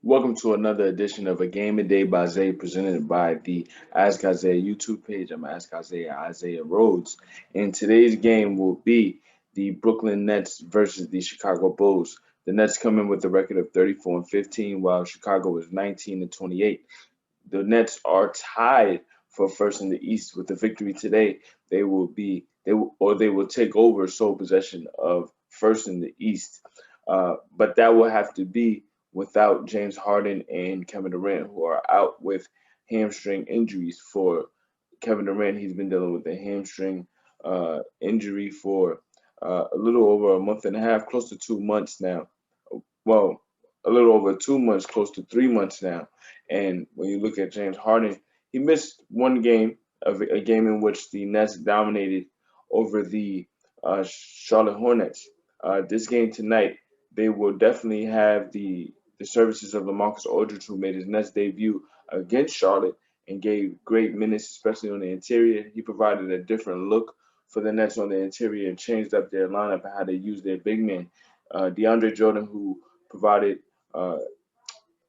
Welcome to another edition of A Game a Day by Zay, presented by the Ask Isaiah YouTube page. I'm Ask Isaiah Rhodes. And today's game will be the Brooklyn Nets versus the Chicago Bulls. The Nets come in with a record of 34 and 15, while Chicago is 19 and 28. The Nets are tied for first in the East. With the victory today, they will take over sole possession of first in the East. But that will have to be without James Harden and Kevin Durant, who are out with hamstring injuries. For Kevin Durant, he's been dealing with a hamstring injury for a little over a month and a half, close to 2 months now. Well, a little over 2 months, close to 3 months now. And when you look at James Harden, he missed one game of a game in which the Nets dominated over the Charlotte Hornets. This game tonight, they will definitely have the services of LaMarcus Aldridge, who made his Nets debut against Charlotte and gave great minutes, especially on the interior. He provided a different look for the Nets on the interior and changed up their lineup and how they use their big men. DeAndre Jordan, who provided, uh,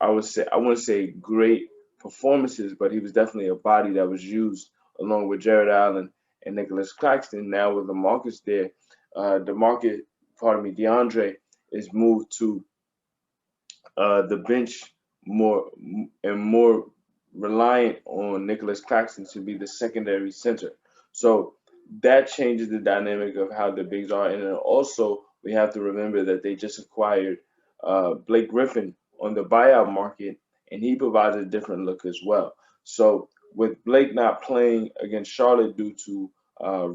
I want to say great performances, but he was definitely a body that was used along with Jared Allen and Nicholas Claxton. Now with LaMarcus there, DeAndre is moved to the bench more and more reliant on Nicholas Claxton to be the secondary center. So that changes the dynamic of how the bigs are. And then also, we have to remember that they just acquired Blake Griffin on the buyout market, and he provides a different look as well. So with Blake not playing against Charlotte due to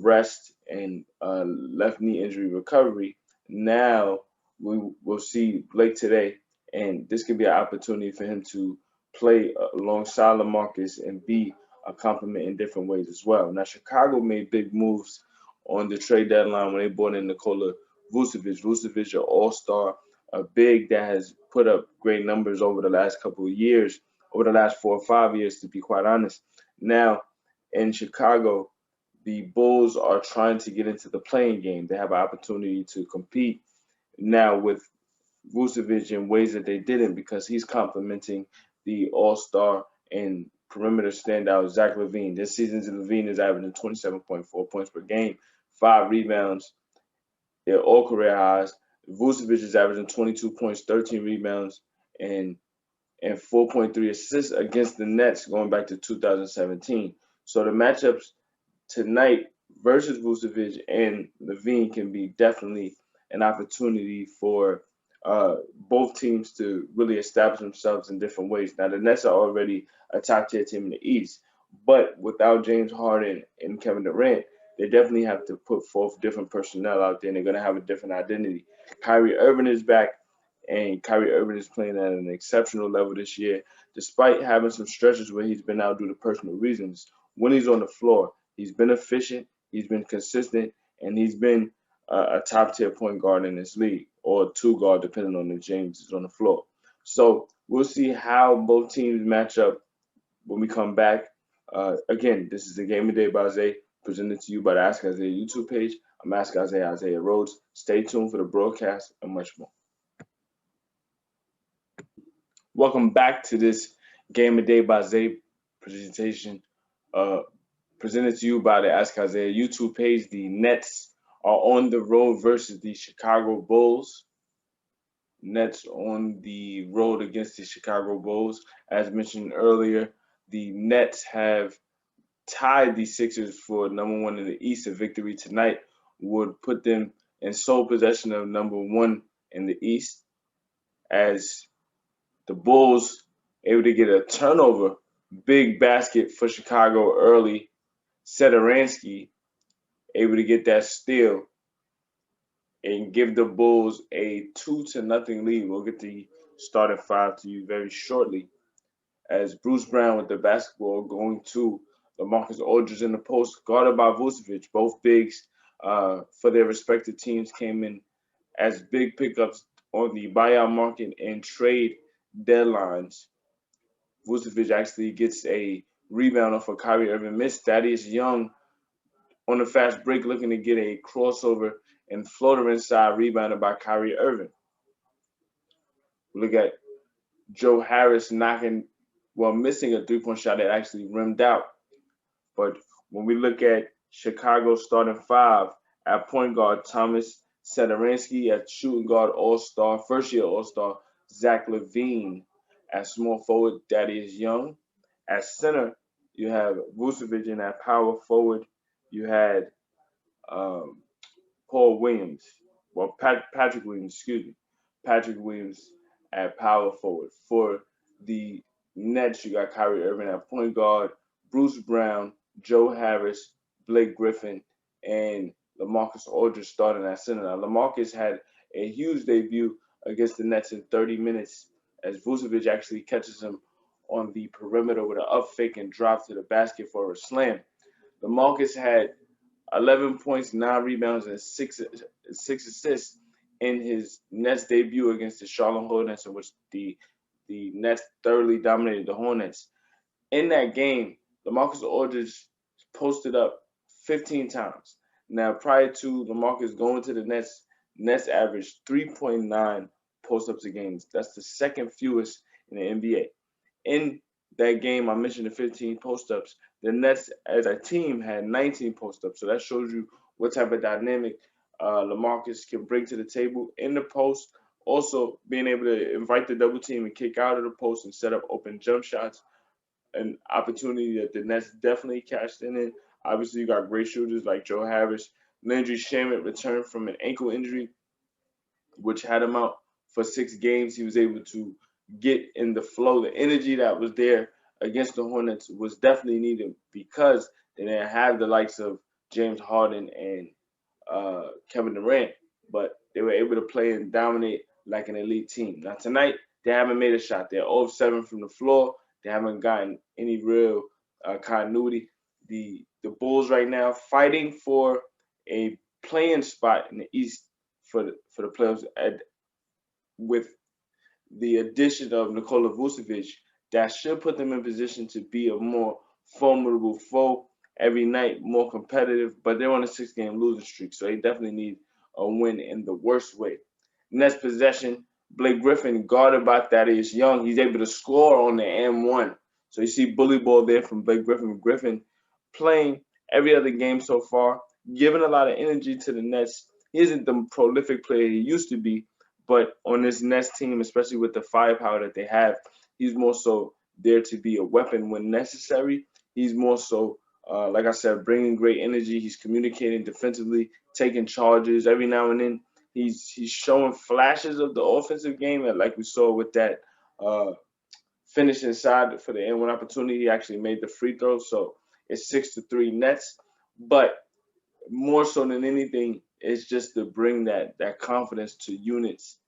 rest and left knee injury recovery, now we will see Blake today, and this could be an opportunity for him to play alongside LaMarcus and be a complement in different ways as well. Now, Chicago made big moves on the trade deadline when they brought in Nikola Vucevic. Vucevic, an all-star, a big that has put up great numbers over the last couple of years, over the last 4 or 5 years, to be quite honest. Now, in Chicago, the Bulls are trying to get into the playing game. They have an opportunity to compete now with Vucevic in ways that they didn't, because he's complementing the all-star and perimeter standout Zach LaVine. This season's LaVine is averaging 27.4 points per game, 5 rebounds. They're all career highs. Vucevic is averaging 22 points, 13 rebounds, and 4.3 assists against the Nets going back to 2017. So the matchups tonight versus Vucevic and Levine can be definitely an opportunity for both teams to really establish themselves in different ways. Now, the Nets are already a top tier team in the East, but without James Harden and Kevin Durant, they definitely have to put forth different personnel out there, and they're going to have a different identity. Kyrie Irving is back, and Kyrie Irving is playing at an exceptional level this year, despite having some stretches where he's been out due to personal reasons. When he's on the floor, he's been efficient, he's been consistent, and he's been a top tier point guard in this league, or two guard, depending on if James is on the floor. So we'll see how both teams match up when we come back. Again, this is the Game of Day by Zay, presented to you by the Ask Isaiah YouTube page. I'm Ask Isaiah Rhodes. Stay tuned for the broadcast and much more. Welcome back to this Game of Day by Zay presentation, uh, presented to you by the Ask Isaiah YouTube page. The Nets are on the road versus the Chicago Bulls. Nets on the road against the Chicago Bulls. As mentioned earlier, the Nets have tied the Sixers for number one in the East. A victory tonight would put them in sole possession of number one in the East, as the Bulls able to get a turnover, big basket for Chicago early. Sederansky able to get that steal and give the Bulls a 2-0 lead. We'll get the starting five to you very shortly, as Bruce Brown with the basketball going to LaMarcus Aldridge in the post, guarded by Vucevic. Both bigs for their respective teams came in as big pickups on the buyout market and trade deadlines. Vucevic actually gets a rebound off a Kyrie Irving miss. Thaddeus Young on the fast break looking to get a crossover and floater inside, rebounded by Kyrie Irving. Look at Joe Harris missing a three-point shot that actually rimmed out. But when we look at Chicago starting five, at point guard, Thomas Sederansky; at shooting guard, All-Star, first-year All-Star, Zach LaVine; at small forward, Thaddeus Young; at center, you have Vucevic; and at power forward, you had um, Paul Williams. Well, Patrick Williams, excuse me. Patrick Williams at power forward. For the Nets, you got Kyrie Irving at point guard, Bruce Brown, Joe Harris, Blake Griffin, and LaMarcus Aldridge starting at center. Now, LaMarcus had a huge debut against the Nets in 30 minutes as Vucevic actually catches him on the perimeter with an up fake and drops to the basket for a slam. LaMarcus had 11 points, 9 rebounds, and six assists in his Nets debut against the Charlotte Hornets, in which the Nets thoroughly dominated the Hornets. In that game, LaMarcus Aldridge posted up 15 times. Now, prior to LaMarcus going to the Nets averaged 3.9 post-ups a game. That's the second fewest in the NBA. In that game, I mentioned the 15 post-ups. The Nets, as a team, had 19 post-ups. So that shows you what type of dynamic LaMarcus can bring to the table in the post. Also, being able to invite the double team and kick out of the post and set up open jump shots, an opportunity that the Nets definitely cashed in. Obviously, you got great shooters like Joe Harris. Landry Shamet returned from an ankle injury, which had him out for 6 games. He was able to get in the flow. The energy that was there against the Hornets was definitely needed because they didn't have the likes of James Harden and Kevin Durant, but they were able to play and dominate like an elite team. Now tonight, they haven't made a shot. They're 0 of 7 from the floor. They haven't gotten any real continuity. The Bulls right now fighting for a playing spot in the East for the playoffs with the addition of Nikola Vucevic, that should put them in position to be a more formidable foe every night, more competitive. But they're on a 6-game losing streak, so they definitely need a win in the worst way. Next possession, Blake Griffin guarded by Thaddeus Young. He's able to score on the M1. So you see bully ball there from Blake Griffin. Griffin playing every other game so far, giving a lot of energy to the Nets. He isn't the prolific player he used to be, but on this Nets team, especially with the firepower that they have, he's more so there to be a weapon when necessary. He's more so, like I said, bringing great energy. He's communicating defensively, taking charges every now and then. He's showing flashes of the offensive game, like we saw with that finish inside for the N1 opportunity. He actually made the free throw, so it's 6-3 Nets. But more so than anything, it's just to bring that confidence to units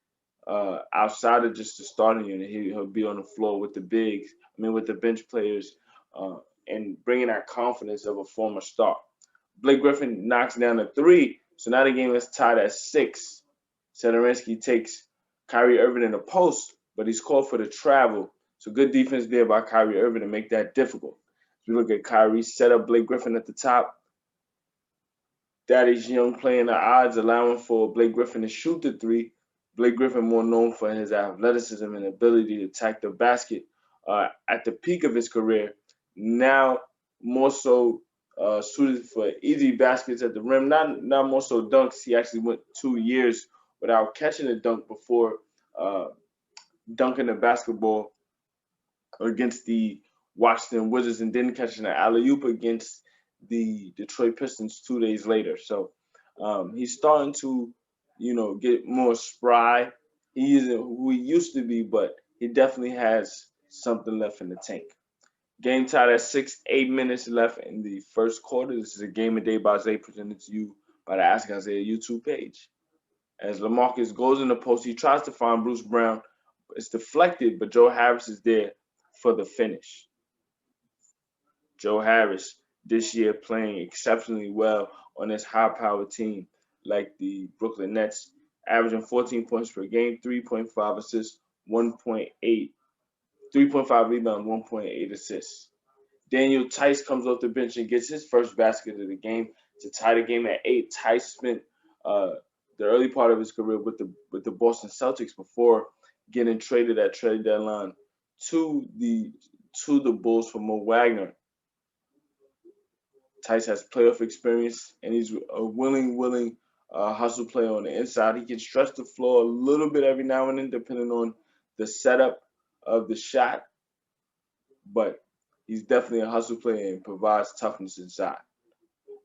outside of just the starting unit. He'll be on the floor with the bigs, with the bench players, and bringing that confidence of a former star. Blake Griffin knocks down a three, so now the game is tied at 6. Sederansky takes Kyrie Irving in the post, but he's called for the travel. So good defense there by Kyrie Irving to make that difficult. If you look at Kyrie, set up Blake Griffin at the top. Thaddeus Young playing the odds, allowing for Blake Griffin to shoot the three. Blake Griffin more known for his athleticism and ability to attack the basket at the peak of his career. Now more so suited for easy baskets at the rim, not more so dunks. He actually went 2 years without catching a dunk before dunking the basketball against the Washington Wizards and then catching an alley-oop against the Detroit Pistons 2 days later. So he's starting to, get more spry. He isn't who he used to be, but he definitely has something left in the tank. Game tied at 6, 8 minutes left in the first quarter. This is a Game of Day by Zay presented to you by the Ask Isaiah YouTube page. As LaMarcus goes in the post, he tries to find Bruce Brown. It's deflected, but Joe Harris is there for the finish. Joe Harris this year playing exceptionally well on this high-powered team like the Brooklyn Nets, averaging 14 points per game, 3.5 assists, 1.8, 3.5 rebounds, 1.8 assists. Daniel Tice comes off the bench and gets his first basket of the game to tie the game at 8. Tice spent the early part of his career with the Boston Celtics before getting traded at trade deadline to the Bulls for Mo Wagner. Tice has playoff experience, and he's a willing hustle player on the inside. He can stretch the floor a little bit every now and then, depending on the setup of the shot, but he's definitely a hustle player and provides toughness inside.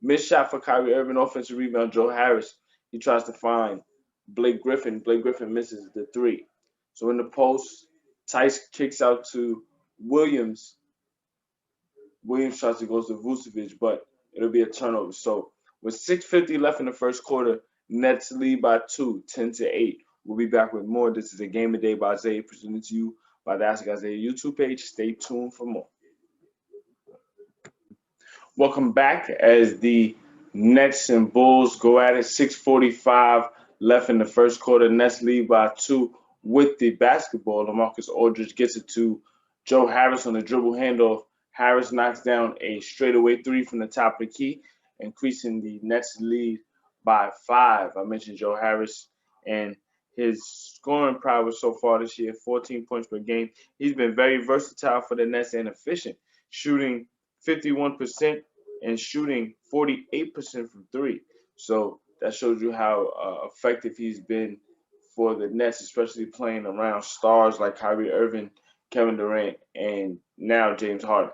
Missed shot for Kyrie Irving, offensive rebound, Joe Harris. He tries to find Blake Griffin. Blake Griffin misses the three. So in the post, Tice kicks out to Williams. Williams tries to go to Vucevic, but it'll be a turnover. So with 6:50 left in the first quarter, Nets lead by 2, 10-8. We'll be back with more. This is a Game of Day by Isaiah, presented to you by the Ask Isaiah YouTube page. Stay tuned for more. Welcome back as the Nets and Bulls go at it. 6:45 left in the first quarter. Nets lead by 2 with the basketball. LaMarcus Aldridge gets it to Joe Harris on the dribble handoff. Harris knocks down a straightaway three from the top of the key, increasing the Nets lead by 5. I mentioned Joe Harris and his scoring prowess so far this year, 14 points per game. He's been very versatile for the Nets and efficient, shooting 51% and shooting 48% from 3. So that shows you how effective he's been for the Nets, especially playing around stars like Kyrie Irving, Kevin Durant, and now James Harden.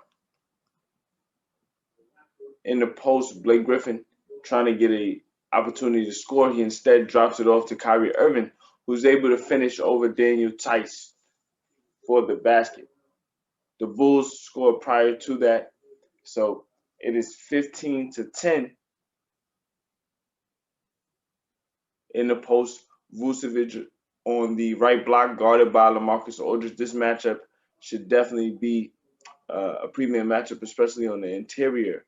In the post, Blake Griffin trying to get an opportunity to score. He instead drops it off to Kyrie Irving, who's able to finish over Daniel Tice for the basket. The Bulls scored prior to that, so it is 15-10. In the post, Vucevic on the right block, guarded by LaMarcus Aldridge. This matchup should definitely be a premium matchup, especially on the interior.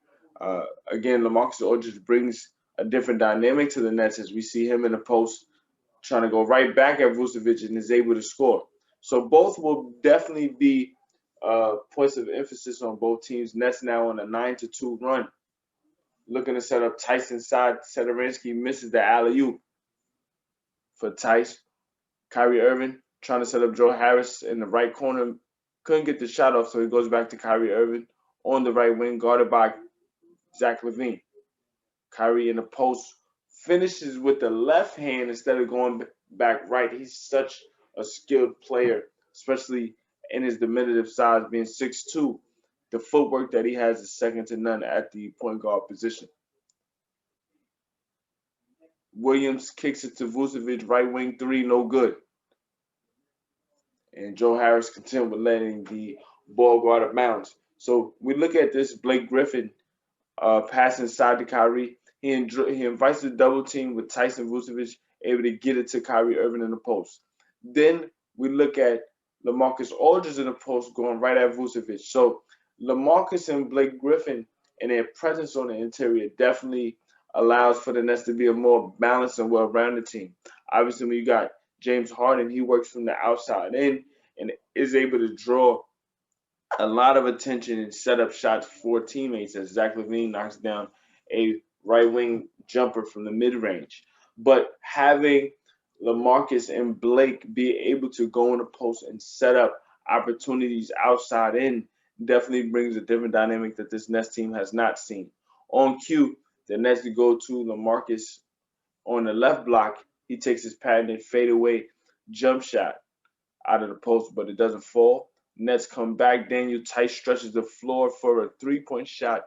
Again, LaMarcus Aldridge brings a different dynamic to the Nets as we see him in the post trying to go right back at Vucevic and is able to score. So both will definitely be points of emphasis on both teams. Nets now on a 9-2 run. Looking to set up Tice inside. Satoransky misses the alley-oop for Tice. Kyrie Irving trying to set up Joe Harris in the right corner. Couldn't get the shot off, so he goes back to Kyrie Irving on the right wing, guarded by Zach LaVine. Kyrie in the post finishes with the left hand instead of going back right. He's such a skilled player, especially in his diminutive size, being 6'2". The footwork that he has is second to none at the point guard position. Williams kicks it to Vucevic, right wing three, no good. And Joe Harris content with letting the ball go out of bounds. So we look at this Blake Griffin pass inside to Kyrie. He invites the double team with Tyson Vucevic, able to get it to Kyrie Irving in the post. Then we look at LaMarcus Aldridge in the post going right at Vucevic. So LaMarcus and Blake Griffin and their presence on the interior definitely allows for the Nets to be a more balanced and well-rounded team. Obviously, when you got James Harden, he works from the outside in and is able to draw a lot of attention and set up shots for teammates as Zach LaVine knocks down a right wing jumper from the mid-range. But having LaMarcus and Blake be able to go in the post and set up opportunities outside in definitely brings a different dynamic that this Nets team has not seen. On cue, the Nets go to LaMarcus on the left block. He takes his patented fadeaway jump shot out of the post, but it doesn't fall. Nets come back. Daniel Tice stretches the floor for a three-point shot,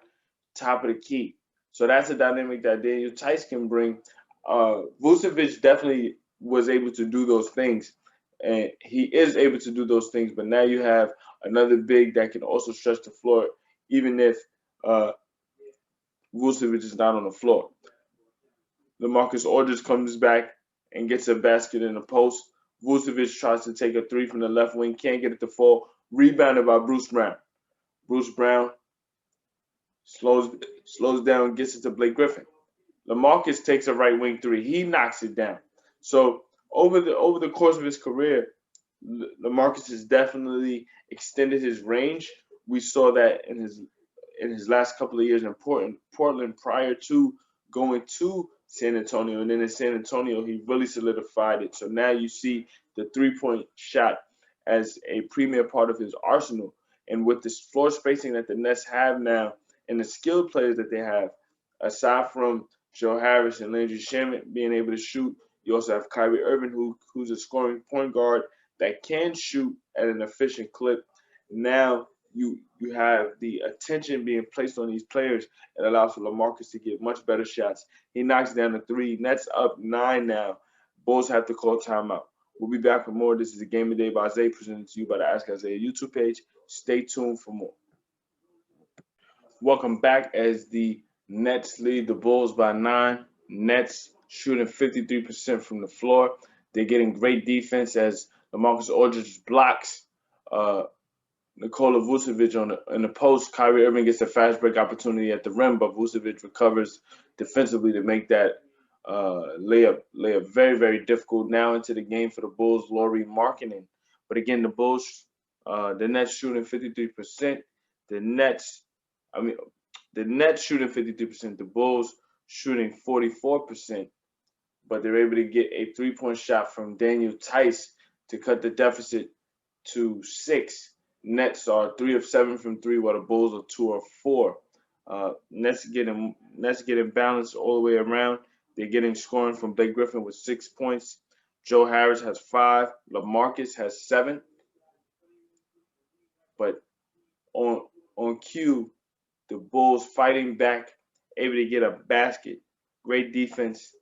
top of the key. So that's a dynamic that Daniel Tice can bring. Vucevic definitely was able to do those things, and he is able to do those things. But now you have another big that can also stretch the floor, even if Vucevic is not on the floor. LaMarcus Aldridge comes back and gets a basket in the post. Vucevic tries to take a three from the left wing, can't get it to fall. Rebounded by Bruce Brown. Bruce Brown slows down, gets it to Blake Griffin. LaMarcus takes a right wing three. He knocks it down. So over the course of his career, LaMarcus has definitely extended his range. We saw that in his last couple of years in Portland prior to going to San Antonio, and then in San Antonio, he really solidified it. So now you see the three-point shot as a premier part of his arsenal. And with this floor spacing that the Nets have now and the skilled players that they have, aside from Joe Harris and Landry Shamet being able to shoot, you also have Kyrie Irving, who's a scoring point guard that can shoot at an efficient clip. Now you have the attention being placed on these players. It allows for LaMarcus to get much better shots. He knocks down the three. Nets up 9 now. Bulls have to call timeout. We'll be back with more. This is the Game of the Day by Isaiah, presented to you by the Ask Isaiah YouTube page. Stay tuned for more. Welcome back as the Nets lead the Bulls by 9. Nets shooting 53% from the floor. They're getting great defense as LaMarcus Aldridge blocks Nikola Vucevic in the post. Kyrie Irving gets a fast break opportunity at the rim, but Vucevic recovers defensively to make that layup very, very difficult. Now into the game for the Bulls, Lauri Markkanen. But again, the Nets shooting 53%. The Nets shooting 53%. The Bulls shooting 44%. But they're able to get a three-point shot from Daniel Tice to cut the deficit to 6. Nets are 3 of 7 from 3, while the Bulls are 2 of 4. Nets getting balanced all the way around. They're getting scoring from Blake Griffin with 6 points. Joe Harris has 5. LaMarcus has 7. But on cue, the Bulls fighting back, able to get a basket. Great defense.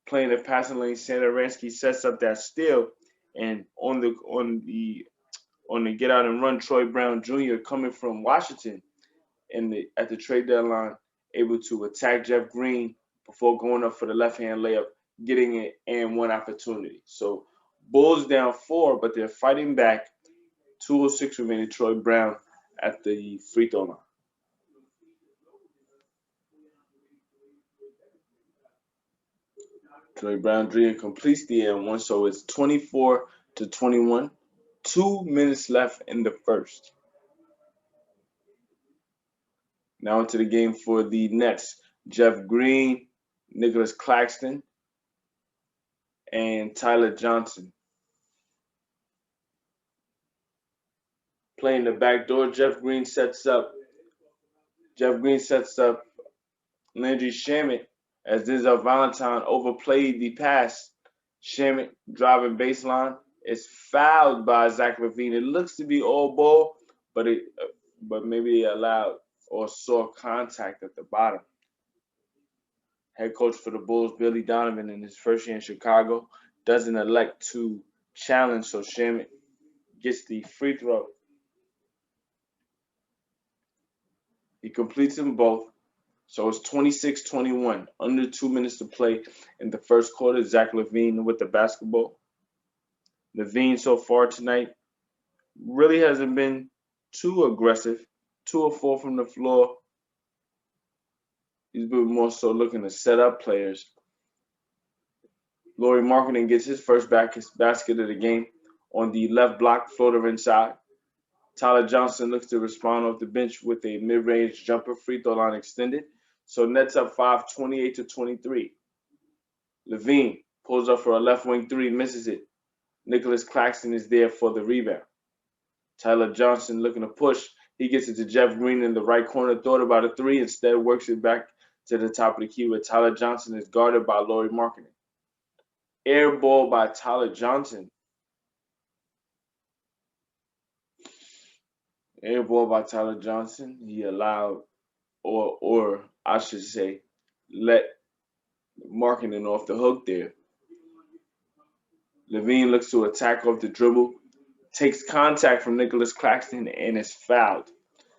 Playing the passing lane, Satoransky sets up that steal, and on the get out and run, Troy Brown Jr. coming from Washington at the trade deadline, able to attack Jeff Green before going up for the left-hand layup, getting it and one opportunity. So Bulls down 4, but they're fighting back. 2:06 remaining. Troy Brown at the free throw line. Troy Brown Jr. completes the and one, so it's 24-21. 2 minutes left in the first. Now into the game for the Nets. Jeff Green, Nicholas Claxton, and Tyler Johnson. Playing the back door, Jeff Green sets up Landry Shamet as Denzel Valentine overplayed the pass. Shamet driving baseline is fouled by Zach LaVine. It looks to be all ball, but maybe they allowed or saw contact at the bottom. Head coach for the Bulls, Billy Donovan, in his first year in Chicago, doesn't elect to challenge, so Shamet gets the free throw. He completes them both. So it's 26-21, under 2 minutes to play in the first quarter. Zach LaVine with the basketball. LaVine so far tonight really hasn't been too aggressive. 2 of 4 from the floor. He's been more so looking to set up players. Lauri Markkanen gets his first basket of the game on the left block floater inside. Tyler Johnson looks to respond off the bench with a mid-range jumper, free throw line extended. So Nets up 5, 28-23. LaVine pulls up for a left wing 3, misses it. Nicholas Claxton is there for the rebound. Tyler Johnson looking to push. He gets it to Jeff Green in the right corner, thought about a 3, instead works it back to the top of the key where Tyler Johnson is guarded by Lauri Markkanen. Air ball by Tyler Johnson. Air ball by Tyler Johnson. He allowed, or I should say, let Markkanen off the hook there. LaVine looks to attack off the dribble, takes contact from Nicholas Claxton, and is fouled.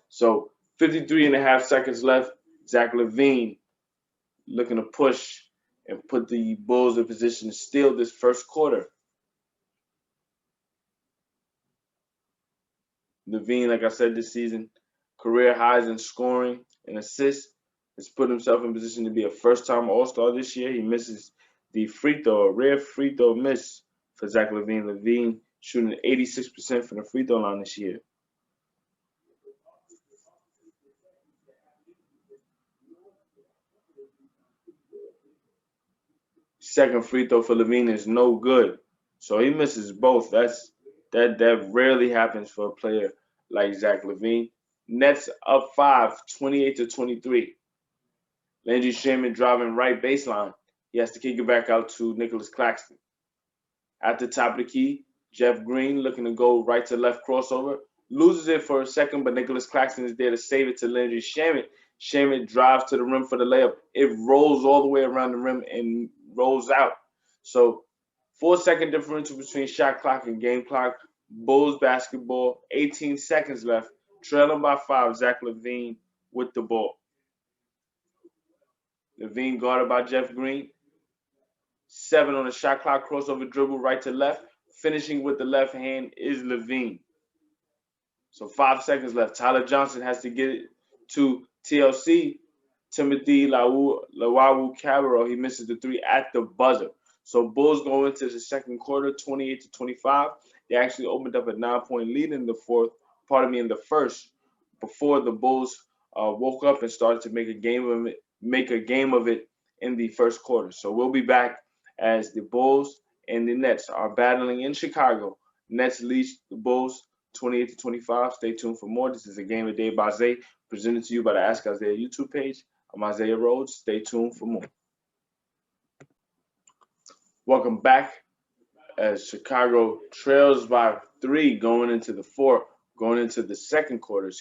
So 53.5 seconds left. Zach LaVine looking to push and put the Bulls in position to steal this first quarter. LaVine, like I said this season, career highs in scoring and assists, has put himself in position to be a first-time All-Star this year. He misses the free throw, a rare free throw miss for Zach LaVine. LaVine shooting 86% from the free throw line this year. Second free throw for Levine is no good. So he misses both. That rarely happens for a player like Zach LaVine. Nets up 5, 28-23. Landry Shamet driving right baseline. He has to kick it back out to Nicholas Claxton. At the top of the key, Jeff Green looking to go right to left crossover. Loses it for a second, but Nicholas Claxton is there to save it to Landry Shamet. Shamet drives to the rim for the layup. It rolls all the way around the rim and rolls out. So 4-second differential between shot clock and game clock. Bulls basketball, 18 seconds left. Trailing by 5, Zach LaVine with the ball. LaVine guarded by Jeff Green. 7 on the shot clock, crossover dribble right to left. Finishing with the left hand is LaVine. So 5 seconds left. Tyler Johnson has to get it to TLC. Timothy Lawawu-Cabarrot, he misses the 3 at the buzzer. So Bulls go into the second quarter, 28-25. They actually opened up a 9-point lead in the first, before the Bulls woke up and started to make a game of it in the first quarter. So we'll be back as the Bulls and the Nets are battling in Chicago. Nets lead the Bulls 28-25. Stay tuned for more. This is a Game of Day by Zay, presented to you by the Ask Isaiah YouTube page. I'm Isaiah Rhodes. Stay tuned for more. Welcome back as Chicago trails by 3 going into the second quarter,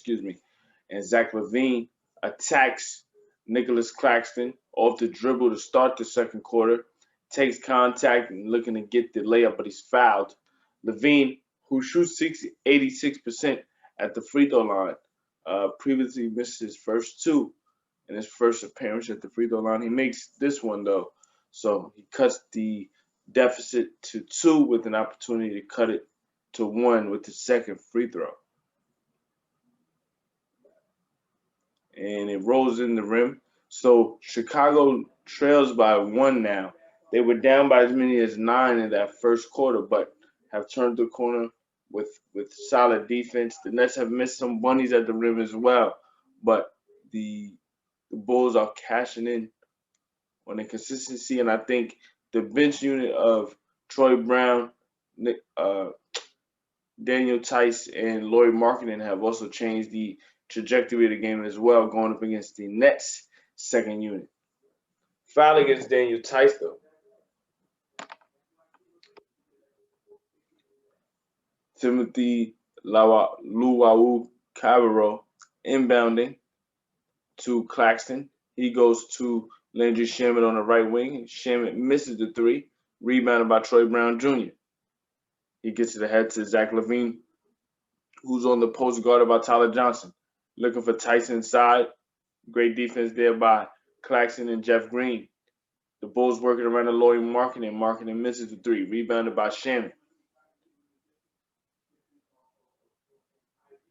and Zach LaVine attacks Nicholas Claxton off the dribble to start the second quarter, takes contact and looking to get the layup, but he's fouled. LaVine, who shoots 86% at the free throw line, previously missed his first 2 in his first appearance at the free throw line. He makes this one, though, so he cuts the deficit to 2 with an opportunity to cut it to 1 with the second free throw. And it rolls in the rim. So Chicago trails by 1 now. They were down by as many as 9 in that first quarter, but have turned the corner with solid defense. The Nets have missed some bunnies at the rim as well, but the Bulls are cashing in on the consistency, and I think the bench unit of Troy Brown, Daniel Tice, and Lauri Markkanen have also changed the trajectory of the game as well, going up against the Nets' second unit. Foul against Daniel Tice, though. Timothy Lawawu-Cabarrot inbounding to Claxton. He goes to Landry Shamet on the right wing. Shamet misses the 3, rebounded by Troy Brown Jr. He gets it ahead to Zach LaVine, who's on the post guarded by Tyler Johnson. Looking for Tyson inside. Great defense there by Claxton and Jeff Green. The Bulls working around the Lauri Markkanen. Markkanen misses the 3, rebounded by Shamet.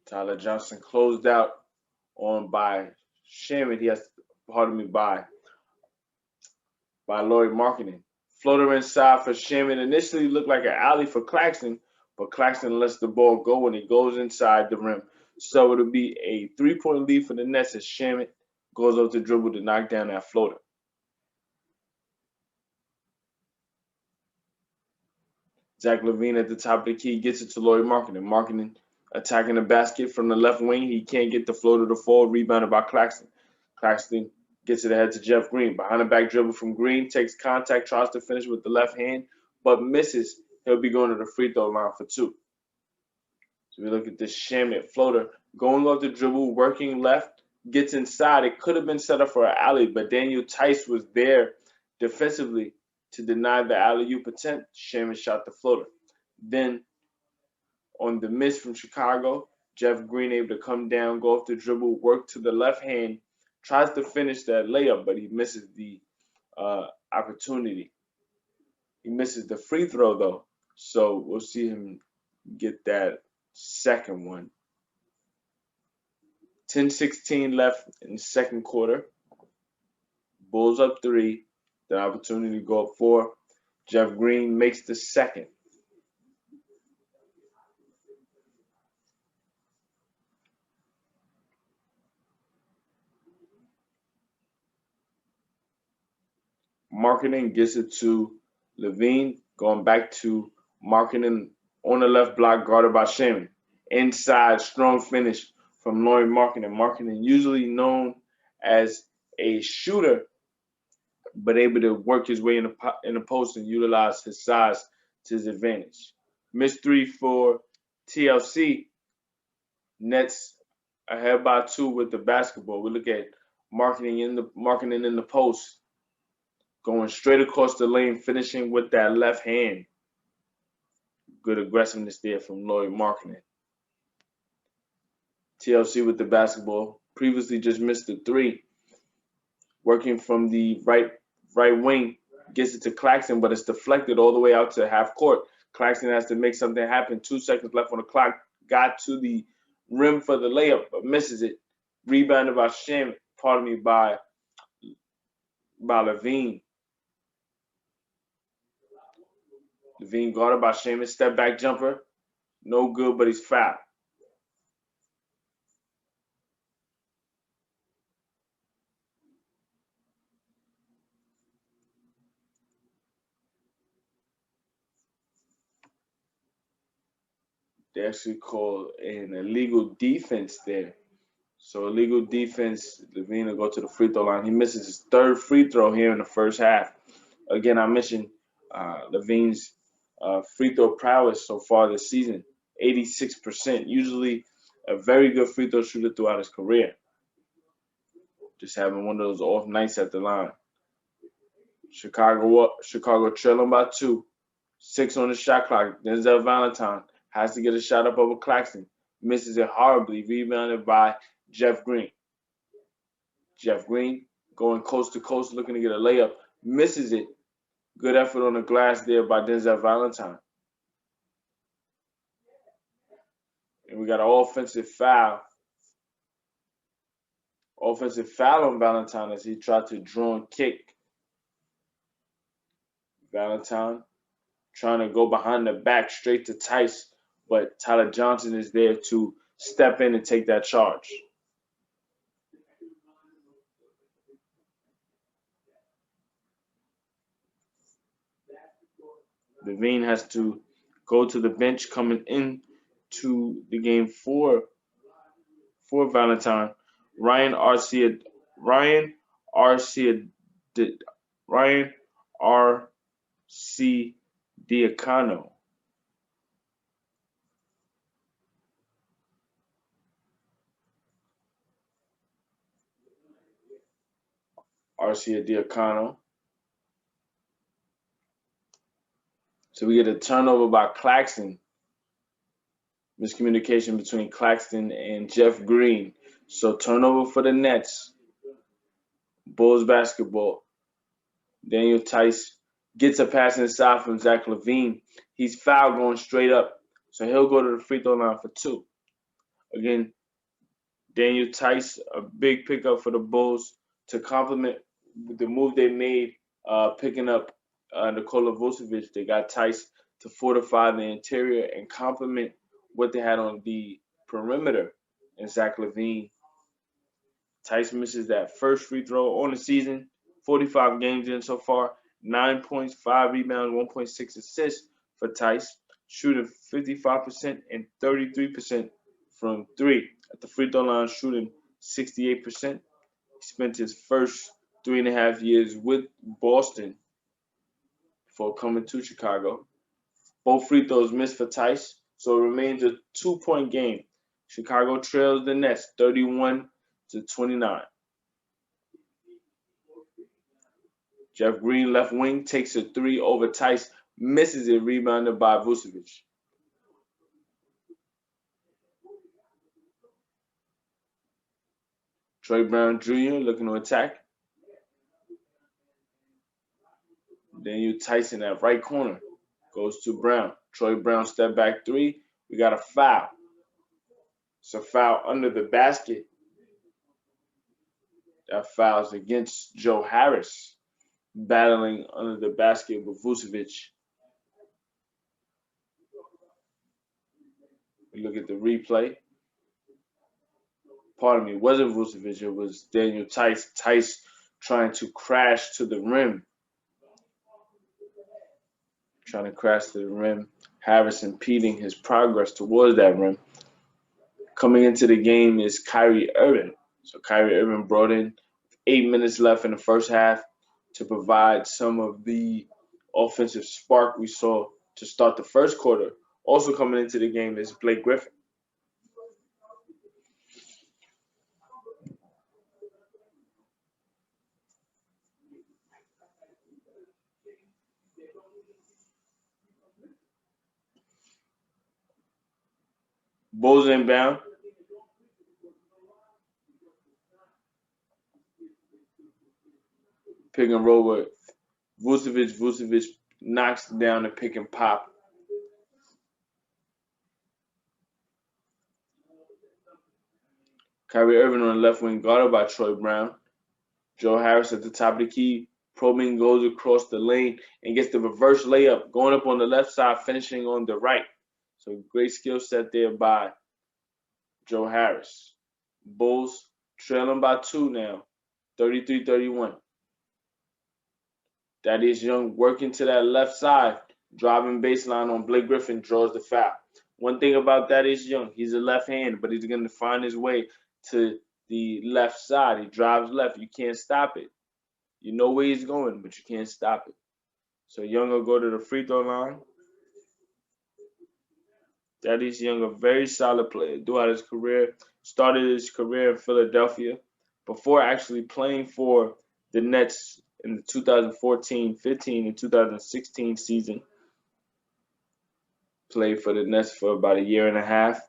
Tyler Johnson closed out on by Shamet. By Lauri Markkanen. Floater inside for Shamet. Initially looked like an alley for Claxton, but Claxton lets the ball go when it goes inside the rim. So it'll be a 3-point lead for the Nets as Shamet goes up the dribble to knock down that floater. Zach LaVine at the top of the key gets it to Lauri Markkanen. Markkanen attacking the basket from the left wing. He can't get the floater to fall. Rebounded by Claxton. Claxton gets it ahead to Jeff Green. Behind the back dribble from Green. Takes contact. Tries to finish with the left hand, but misses. He'll be going to the free throw line for 2. So we look at this Shamet floater. Going off the dribble, working left. Gets inside. It could have been set up for an alley, but Daniel Tice was there defensively to deny the alley-oop attempt. Shamet shot the floater. Then on the miss from Chicago, Jeff Green able to come down, go off the dribble, work to the left hand, tries to finish that layup, but he misses the opportunity. He misses the free throw, though, so we'll see him get that second one. 10-16 left in the second quarter. Bulls up 3. The opportunity to go up 4. Jeff Green makes the second. Marketing gets it to Levine, going back to Marketing on the left block, guarded by Shaman. Inside, strong finish from Lloyd Marketing. Marketing usually known as a shooter, but able to work his way in the post and utilize his size to his advantage. Missed three for TLC. Nets ahead by 2 with the basketball. We look at marketing in the post, going straight across the lane, finishing with that left hand. Good aggressiveness there from Lloyd Marketing. TLC with the basketball. Previously just missed the 3. Working from the right wing, gets it to Claxton, but it's deflected all the way out to half court. Claxton has to make something happen. 2 seconds left on the clock. Got to the rim for the layup, but misses it. Rebounded by by Levine. Levine guarded by Shaman. Step back jumper. No good, but he's fouled. They actually call an illegal defense there. So illegal defense, Levine will go to the free throw line. He misses his 3rd free throw here in the first half. Again, I mentioned Levine's free throw prowess so far this season, 86%. Usually a very good free throw shooter throughout his career. Just having one of those off nights at the line. Chicago trailing by 2. 6 on the shot clock. Denzel Valentine has to get a shot up over Claxton. Misses it horribly. Rebounded by Jeff Green. Jeff Green going coast to coast looking to get a layup. Misses it. Good effort on the glass there by Denzel Valentine. And we got an offensive foul. Offensive foul on Valentine as he tried to draw and kick. Valentine trying to go behind the back straight to Tice, but Tyler Johnson is there to step in and take that charge. Levine has to go to the bench coming in to the game for Valentine. Ryan R.C. Diacano. Arcia Diacano. So we get a turnover by Claxton. Miscommunication between Claxton and Jeff Green. So turnover for the Nets. Bulls basketball. Daniel Tice gets a pass inside from Zach LaVine. He's fouled going straight up. So he'll go to the free throw line for 2. Again, Daniel Tice, a big pickup for the Bulls to complement the move they made picking up Nikola Vucevic. They got Tice to fortify the interior and complement what they had on the perimeter in Zach LaVine. Tice misses that first free throw on the season, 45 games in so far, 9 points, 5 rebounds, 1.6 assists for Tice, shooting 55% and 33% from 3. At the free throw line, shooting 68%. He spent his first 3.5 years with Boston before coming to Chicago. Both free throws missed for Tice, so it remains a 2-point game. Chicago trails the Nets 31-29. Jeff Green, left wing, takes a 3 over Tice, misses it, rebounded by Vucevic. Troy Brown Jr. looking to attack. Daniel Tyson at right corner. Goes to Brown. Troy Brown step back 3. We got a foul. It's a foul under the basket. That foul's against Joe Harris. Battling under the basket with Vucevic. We look at the replay. Pardon me, it wasn't Vucevic, it was Daniel Tice. Tice trying to crash to the rim trying to crash to the rim. Harris impeding his progress towards that rim. Coming into the game is Kyrie Irving. So Kyrie Irving brought in 8 minutes left in the first half to provide some of the offensive spark we saw to start the first quarter. Also coming into the game is Blake Griffin. Bulls inbound. Pick and roll with Vucevic. Vucevic knocks down the pick and pop. Kyrie Irving on the left wing, guarded by Troy Brown. Joe Harris at the top of the key. Probing goes across the lane and gets the reverse layup, going up on the left side, finishing on the right. So great skill set there by Joe Harris. Bulls trailing by 2 now, 33-31. Thaddeus Young working to that left side, driving baseline on Blake Griffin, draws the foul. One thing about Thaddeus Young, he's a left hand, but he's going to find his way to the left side. He drives left. You can't stop it. You know where he's going, but you can't stop it. So Young will go to the free throw line. Thaddeus Young, a very solid player throughout his career. Started his career in Philadelphia before actually playing for the Nets in the 2014-15 and 2016 season. Played for the Nets for about a year and a half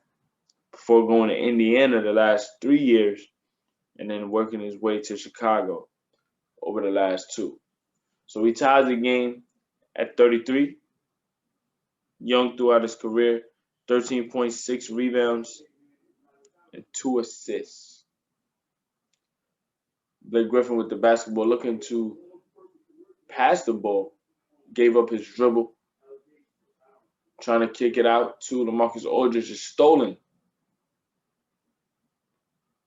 before going to Indiana the last 3 years and then working his way to Chicago over the last 2. So he ties the game at 33. Young throughout his career, 13.6 rebounds and 2 assists. Blake Griffin with the basketball looking to pass the ball, gave up his dribble, trying to kick it out to LaMarcus Aldridge. Is stolen.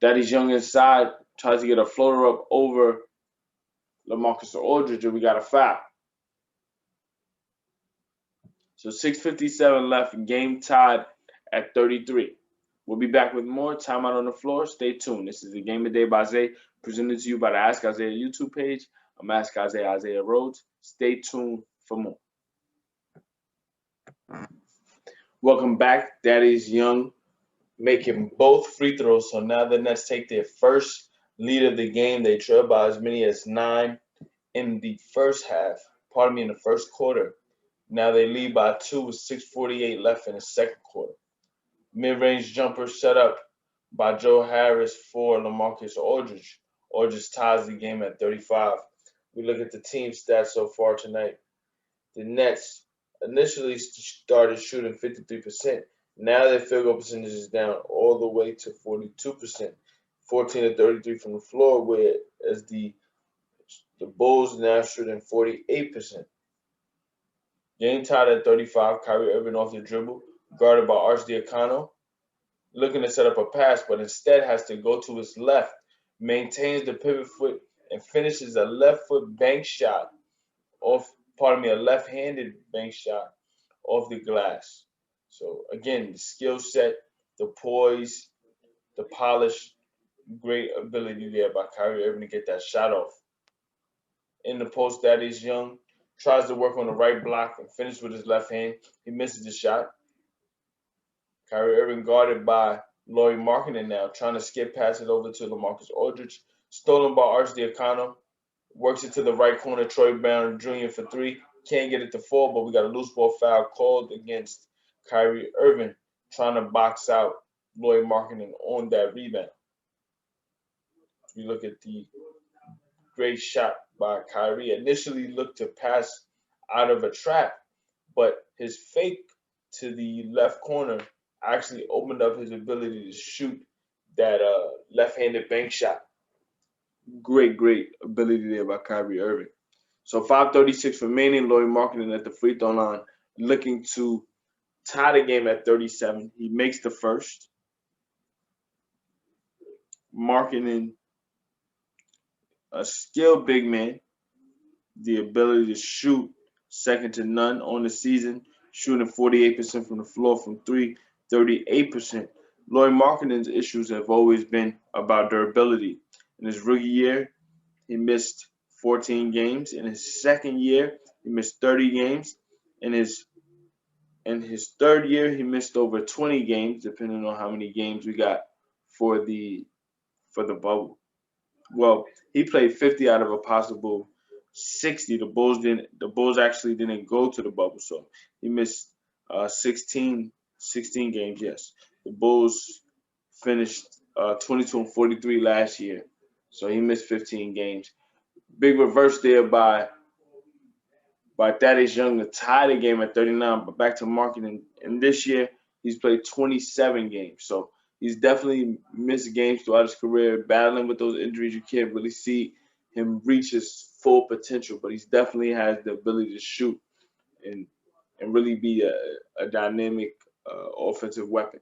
Thaddeus Young inside, tries to get a floater up over LaMarcus Aldridge, and we got a foul. So 6:57 left, game tied at 33. We'll be back with more Timeout on the Floor. Stay tuned. This is the Game of the Day by Zay, presented to you by the Ask Isaiah YouTube page. I'm Ask Isaiah, Isaiah Rhodes. Stay tuned for more. Welcome back. Thaddeus Young making both free throws. So now the Nets take their first lead of the game. They trail by as many as 9 in the first half. In the first quarter. Now they lead by 2 with 6:48 left in the second quarter. Mid-range jumper set up by Joe Harris for LaMarcus Aldridge. Aldridge ties the game at 35. We look at the team stats so far tonight. The Nets initially started shooting 53%. Now their field goal percentage is down all the way to 42%, 14 to 33 from the floor, whereas the Bulls now shooting 48%. Game tied at 35. Kyrie Irving off the dribble, guarded by Arcidiacono, looking to set up a pass, but instead has to go to his left, maintains the pivot foot, and finishes a left foot bank shot a left-handed bank shot off the glass. So again, the skill set, the poise, the polish, great ability there by Kyrie Irving to get that shot off. In the post, Thaddeus Young tries to work on the right block and finish with his left hand. He misses the shot. Kyrie Irving guarded by Lauri Markkanen now, trying to skip pass it over to LaMarcus Aldridge. Stolen by Arcidiacono. Works it to the right corner. Troy Brown Jr. for 3. Can't get it to fall, but we got a loose ball foul called against Kyrie Irving, trying to box out Lauri Markkanen on that rebound. We look at the great shot by Kyrie. Initially looked to pass out of a trap, but his fake to the left corner actually opened up his ability to shoot that left-handed bank shot. Great ability there by Kyrie Irving. So 5:36 remaining. Lauri Markkanen at the free throw line, looking to tie the game at 37. He makes the first. Markkanen, a skilled big man, the ability to shoot second to none on the season, shooting 48% from the floor from three, 38%. Lloyd Markkanen's issues have always been about durability. In his rookie year, he missed 14 games. In his second year, he missed 30 games. In his third year, he missed over 20 games, depending on how many games we got for the bubble. Well, he played 50 out of a possible 60. The Bulls actually didn't go to the bubble, so he missed 16 games. Yes, the Bulls finished 22 and 43 last year, so he missed 15 games. Big reverse there by Thaddeus Young to tie the game at 39, but back to Markkanen. And this year, he's played 27 games. So he's definitely missed games throughout his career, battling with those injuries. You can't really see him reach his full potential, but he's definitely has the ability to shoot and really be a dynamic offensive weapon.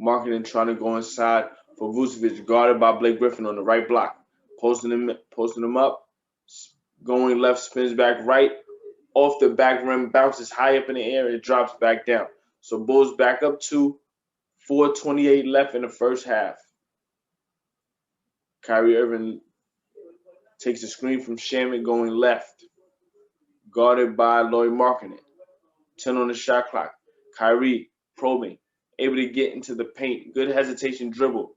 Markkanen trying to go inside for Vucevic, guarded by Blake Griffin on the right block, posting him up, going left, spins back right, off the back rim, bounces high up in the air, it drops back down. So Bulls back up to 4:28 left in the first half. Kyrie Irving takes a screen from Shaman going left, guarded by Lloyd Markkanen. 10 on the shot clock. Kyrie probing, able to get into the paint. Good hesitation dribble.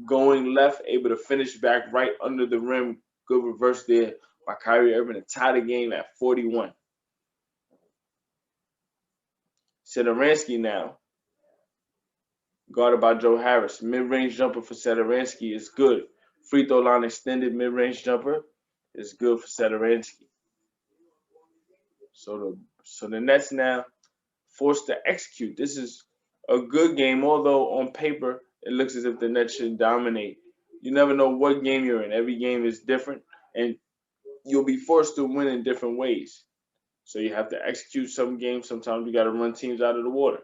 Going left, able to finish back right under the rim. Good reverse there by Kyrie Irving to tie the game at 41. Satoransky now, guarded by Joe Harris. Mid-range jumper for Satoransky is good. Free throw line extended mid-range jumper is good for Satoransky. So the Nets now forced to execute. This is a good game, although on paper it looks as if the Nets should dominate. You never know what game you're in. Every game is different, and you'll be forced to win in different ways. So you have to execute some games. Sometimes you got to run teams out of the water.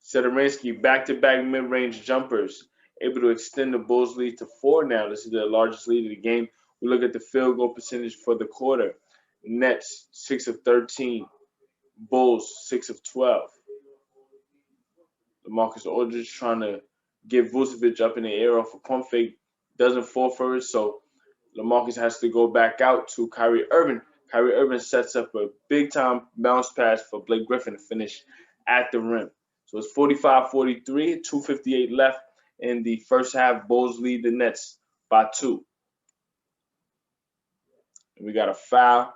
Satoransky back-to-back mid-range jumpers, able to extend the Bulls' lead to 4 now. This is the largest lead of the game. We look at the field goal percentage for the quarter. Nets 6 of 13, Bulls 6 of 12. LaMarcus Aldridge trying to get Vucevic up in the air off a pump fake, doesn't fall for it, so LaMarcus has to go back out to Kyrie Irving. Kyrie Irving sets up a big-time bounce pass for Blake Griffin to finish at the rim. So it's 45-43, 2:58 left in the first half. Bulls lead the Nets by 2. And we got a foul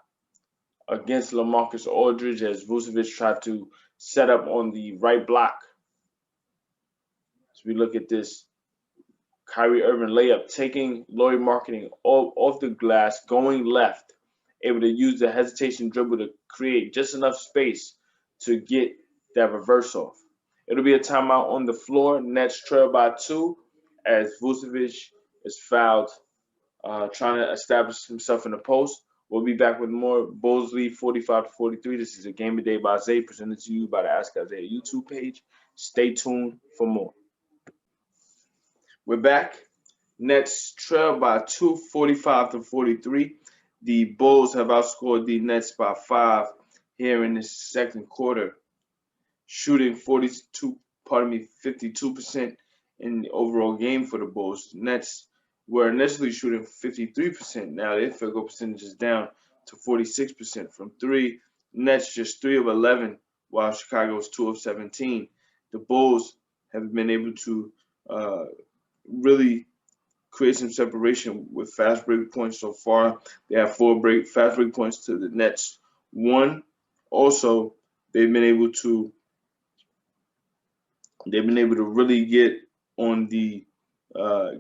against LaMarcus Aldridge as Vucevic tried to set up on the right block. So we look at this. Kyrie Irving layup, taking Lloyd Markkanen off the glass, going left, able to use the hesitation dribble to create just enough space to get that reverse off. It'll be a timeout on the floor. Nets trail by 2 as Vucevic is fouled, trying to establish himself in the post. We'll be back with more. Bulls lead 45-43. This is a Game of Day by Zay, presented to you by the Ask Isaiah YouTube page. Stay tuned for more. We're back. Nets trail by 2, 45-43. The Bulls have outscored the Nets by 5 here in the second quarter, shooting 52% in the overall game for the Bulls. Nets were initially shooting 53%. Now their field goal percentage is down to 46% from 3. Nets just 3 of 11, while Chicago's 2 of 17. The Bulls have been able to really create some separation with fast break points so far. They have 4 fast break points to the Nets 1. Also, they've been able to really get on the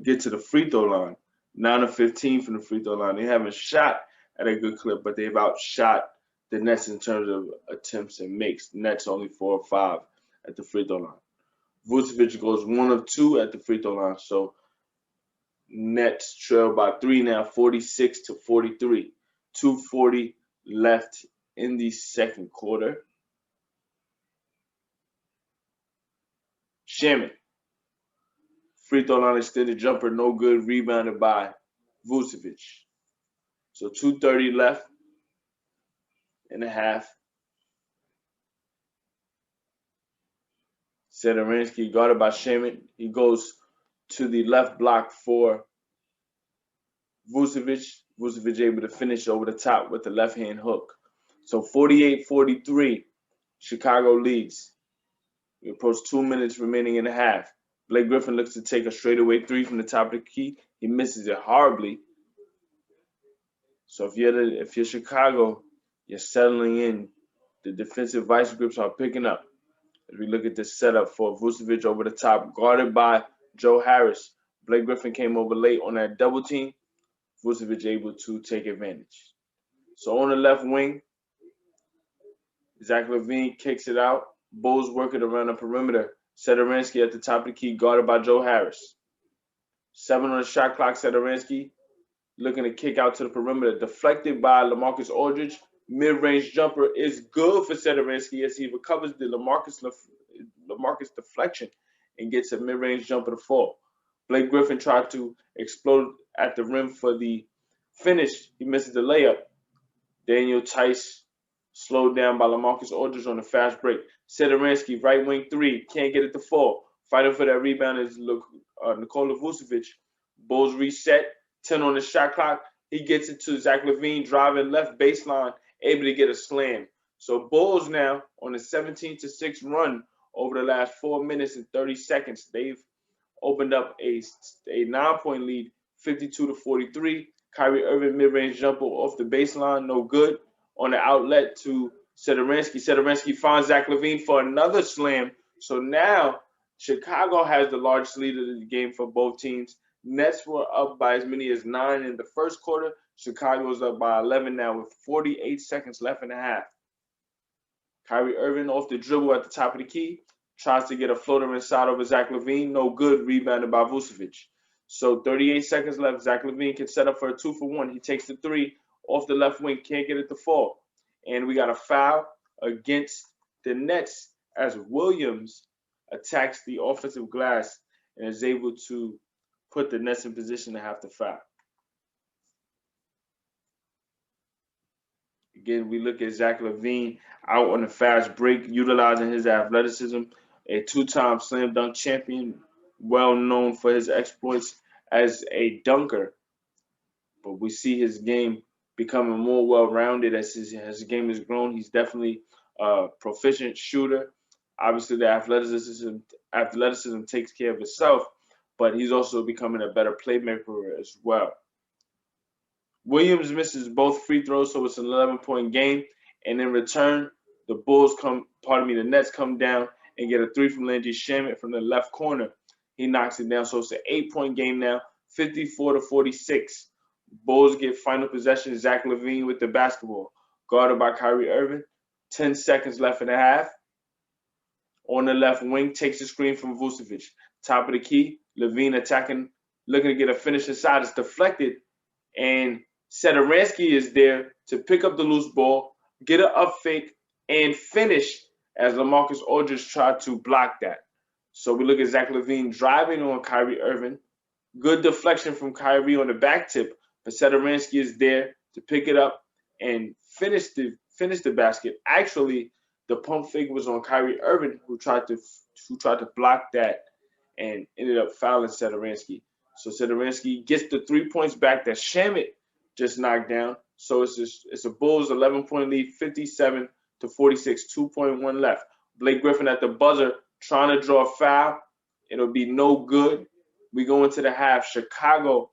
get to the free throw line. 9 of 15 from the free throw line. They haven't shot at a good clip, but they've outshot the Nets in terms of attempts and makes. The Nets only 4 of 5 at the free throw line. Vucevic goes 1 of 2 at the free throw line. So Nets trail by 3 now, 46-43. 2:40 left in the second quarter. Shaman Free throw line extended jumper, no good. Rebounded by Vucevic. So 2:30 left in the half. Sedorinsky guarded by Shaman. He goes to the left block for Vucevic. Vucevic able to finish over the top with the left hand hook. So 48-43, Chicago leads. We approach 2 minutes remaining in the half. Blake Griffin looks to take a straightaway three from the top of the key. He misses it horribly. So if you're Chicago, you're settling in. The defensive vice grips are picking up. As we look at this setup for Vucevic over the top, guarded by Joe Harris. Blake Griffin came over late on that double team. Vucevic able to take advantage. So on the left wing, Zach LaVine kicks it out. Bulls working around the perimeter. Sedorinsky at the top of the key, guarded by Joe Harris. 7 on the shot clock. Sedorinsky looking to kick out to the perimeter. Deflected by LaMarcus Aldridge. Mid-range jumper is good for Sedorinsky as he recovers the LaMarcus deflection and gets a mid-range jumper to fall. Blake Griffin tried to explode at the rim for the finish. He misses the layup. Daniel Tice slowed down by LaMarcus Aldridge on the fast break. Sedorinsky, right wing three, can't get it to fall. Fighting for that rebound is Nikola Vucevic. Bulls reset, 10 on the shot clock. He gets it to Zach LaVine, driving left baseline, able to get a slam. So Bulls now on a 17-6 run over the last 4 minutes and 30 seconds. They've opened up a 9-point lead, 52-43. Kyrie Irving mid-range jumper off the baseline, no good. On the outlet to Sedorinsky. Sedorinsky finds Zach LaVine for another slam. So now Chicago has the largest lead of the game for both teams. Nets were up by as many as 9 in the first quarter. Chicago's up by 11 now with 48 seconds left in the half. Kyrie Irving off the dribble at the top of the key. Tries to get a floater inside over Zach LaVine. No good. Rebounded by Vucevic. So 38 seconds left. Zach LaVine can set up for a 2-for-1. He takes the three off the left wing. Can't get it to fall. And we got a foul against the Nets as Williams attacks the offensive glass and is able to put the Nets in position to have to foul. Again, we look at Zach LaVine out on the fast break, utilizing his athleticism, a 2-time slam dunk champion, well known for his exploits as a dunker. But we see his game becoming more well-rounded as his game has grown. He's definitely a proficient shooter. Obviously, the athleticism takes care of itself, but he's also becoming a better playmaker as well. Williams misses both free throws, so it's an 11-point game. And in return, the Nets come down and get a three from Landry Shamet from the left corner. He knocks it down, so it's an 8-point game now, 54-46. Bulls get final possession. Zach LaVine with the basketball, guarded by Kyrie Irving. 10 seconds left in the half. On the left wing, takes the screen from Vucevic. Top of the key, LaVine attacking, looking to get a finish inside. It's deflected, and Sedorinsky is there to pick up the loose ball, get an up fake, and finish as LaMarcus Aldridge tried to block that. So we look at Zach LaVine driving on Kyrie Irving. Good deflection from Kyrie on the back tip, but Sedorinsky is there to pick it up and finish the basket. Actually, the pump fake was on Kyrie Irving, who tried to block that and ended up fouling Sedorinsky. So Sedorinsky gets the 3 points back that Shamet just knocked down. So it's a Bulls 11-point lead, 57-46, 2.1 left. Blake Griffin at the buzzer trying to draw a foul. It'll be no good. We go into the half. Chicago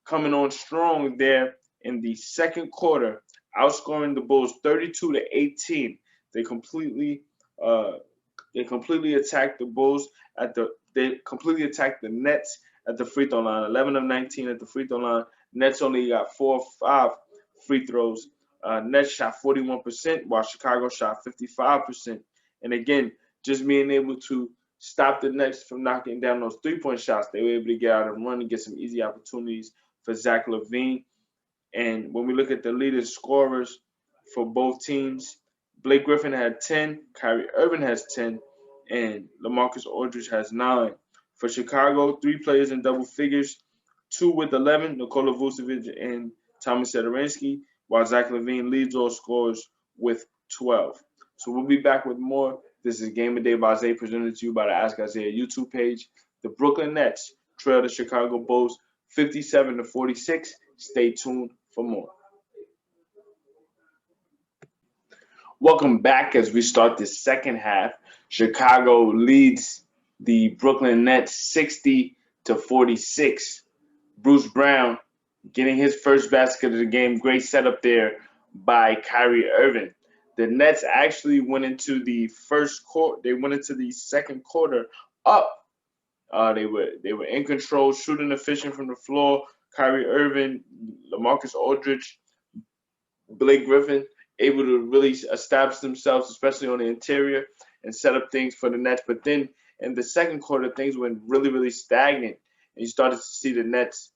coming on strong there in the second quarter, outscoring the Bulls 32-18. They completely attacked the Bulls they completely attacked the Nets at the free throw line. 11 of 19 at the free throw line. Nets only got 4 of 5 free throws. Nets shot 41%, while Chicago shot 55%. And again, just being able to stop the Nets from knocking down those 3-point shots, they were able to get out and run and get some easy opportunities for Zach LaVine. And when we look at the leading scorers for both teams, Blake Griffin had 10, Kyrie Irving has 10, and LaMarcus Aldridge has 9. For Chicago, 3 players in double figures, 2 with 11, Nikola Vucevic and Tommy Satoransky, while Zach LaVine leads all scorers with 12. So we'll be back with more. This is Game of Day by Isaiah, presented to you by the Ask Isaiah YouTube page. The Brooklyn Nets trail the Chicago Bulls 57-46. Stay tuned for more. Welcome back as we start the second half. Chicago leads the Brooklyn Nets 60-46. Bruce Brown getting his first basket of the game. Great setup there by Kyrie Irving. The Nets actually went into the first quarter. They went into the second quarter up. They were in control, shooting efficient from the floor. Kyrie Irving, LaMarcus Aldridge, Blake Griffin able to really establish themselves, especially on the interior, and set up things for the Nets. But then in the second quarter, things went really, really stagnant, and you started to see the Nets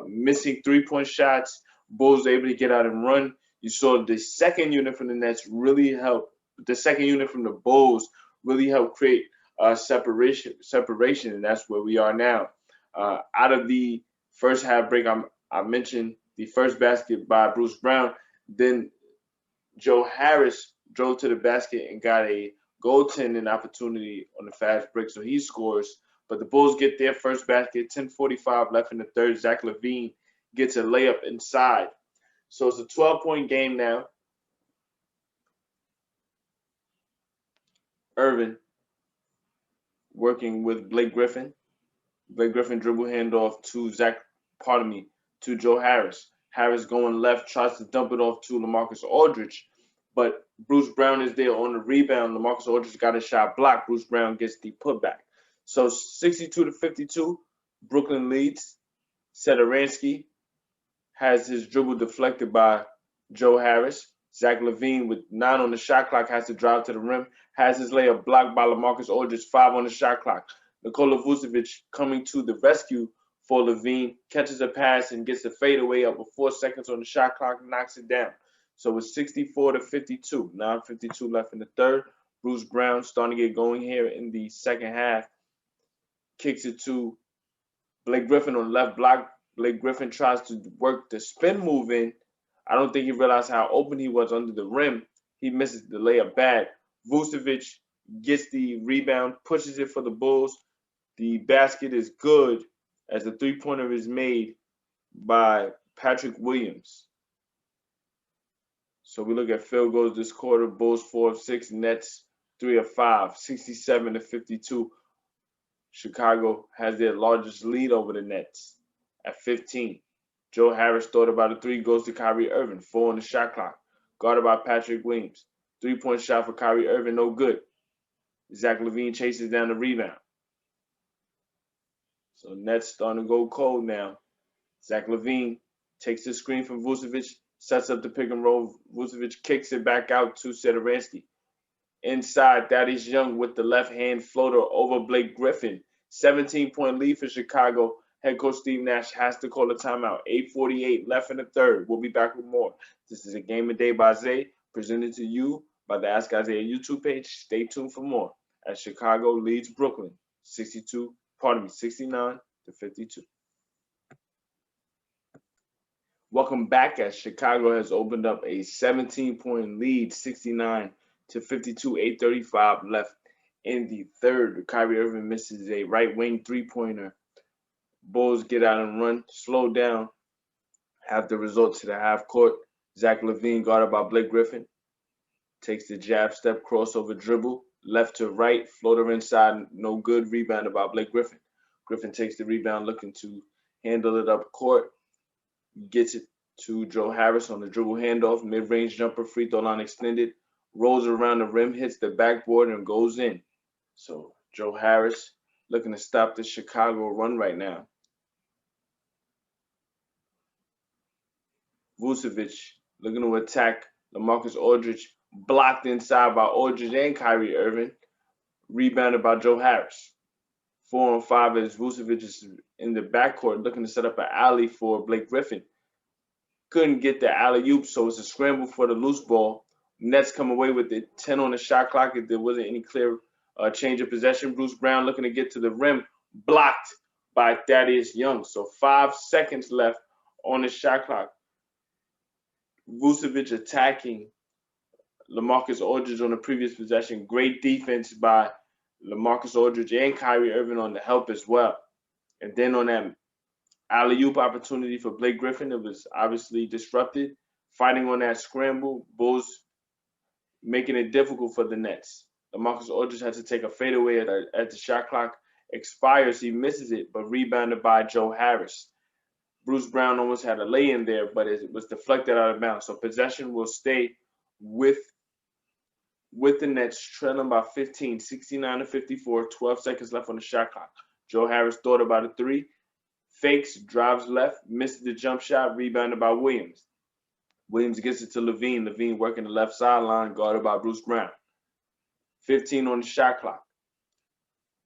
missing three-point shots. Bulls were able to get out and run. You saw the second unit from the Nets really help. The second unit from the Bulls really helped create separation, and that's where we are now. Out of the first half break, I mentioned the first basket by Bruce Brown. Then Joe Harris drove to the basket and got a goaltending opportunity on the fast break, so he scores. But the Bulls get their first basket, 10:45 left in the third. Zach LaVine gets a layup inside. So it's a 12-point game now. Irvin working with Blake Griffin. Blake Griffin dribble handoff to Joe Harris. Harris going left, tries to dump it off to LaMarcus Aldridge, but Bruce Brown is there on the rebound. LaMarcus Aldridge got a shot blocked. Bruce Brown gets the putback. So 62-52, Brooklyn leads. Satoransky has his dribble deflected by Joe Harris. Zach LaVine with 9 on the shot clock has to drive to the rim, has his layup blocked by LaMarcus Aldridge, 5 on the shot clock. Nikola Vucevic coming to the rescue for LaVine, catches a pass and gets the fadeaway up with 4 seconds on the shot clock, knocks it down. So it's 64-52. 9:52 left in the third. Bruce Brown starting to get going here in the second half. Kicks it to Blake Griffin on the left block. Blake Griffin tries to work the spin move in. I don't think he realized how open he was under the rim. He misses the layup bad. Vucevic gets the rebound, pushes it for the Bulls. The basket is good as the three-pointer is made by Patrick Williams. So we look at field goals this quarter. Bulls 4 of 6, Nets 3 of 5, 67-52. Chicago has their largest lead over the Nets at 15. Joe Harris thought about a 3, goes to Kyrie Irving, 4 on the shot clock. Guarded by Patrick Williams. 3-point shot for Kyrie Irving, no good. Zach LaVine chases down the rebound. So Nets starting to go cold now. Zach LaVine takes the screen from Vucevic, sets up the pick and roll. Vucevic kicks it back out to Satoransky. Inside, Thaddeus Young with the left hand floater over Blake Griffin. 17-point lead for Chicago. Head coach Steve Nash has to call a timeout. 8:48 left in the third. We'll be back with more. This is a Game of Day by Zay, presented to you by the Ask Isaiah YouTube page. Stay tuned for more as Chicago leads Brooklyn 69-52. Welcome back as Chicago has opened up a 17-point lead, 69-52, 8:35 left in the third. Kyrie Irving misses a right wing three-pointer. Bulls get out and run, slow down, have the result to the half court. Zach LaVine guarded by Blake Griffin. Takes the jab step, crossover dribble, left to right, floater inside, no good, rebounded by Blake Griffin. Griffin takes the rebound, looking to handle it up court. Gets it to Joe Harris on the dribble handoff, mid-range jumper, free throw line extended, rolls around the rim, hits the backboard, and goes in. So Joe Harris looking to stop the Chicago run right now. Vucevic looking to attack LaMarcus Aldridge, blocked inside by Aldridge and Kyrie Irving, rebounded by Joe Harris. 4 on 5 as Vucevic is in the backcourt looking to set up an alley for Blake Griffin. Couldn't get the alley-oop, so it's a scramble for the loose ball. Nets come away with it, 10 on the shot clock if there wasn't any clear change of possession. Bruce Brown looking to get to the rim, blocked by Thaddeus Young. So 5 seconds left on the shot clock. Vucevic attacking LaMarcus Aldridge on the previous possession. Great defense by LaMarcus Aldridge and Kyrie Irving on the help as well. And then on that alley-oop opportunity for Blake Griffin, it was obviously disrupted. Fighting on that scramble, Bulls making it difficult for the Nets. LaMarcus Aldridge had to take a fadeaway at the shot clock expires. He misses it, but rebounded by Joe Harris. Bruce Brown almost had a lay-in there, but it was deflected out of bounds. So possession will stay with the Nets, trailing by 15, 69-54, 12 seconds left on the shot clock. Joe Harris thought about a three, fakes, drives left, misses the jump shot, rebounded by Williams. Williams gets it to Levine. Levine working the left sideline, guarded by Bruce Brown. 15 on the shot clock.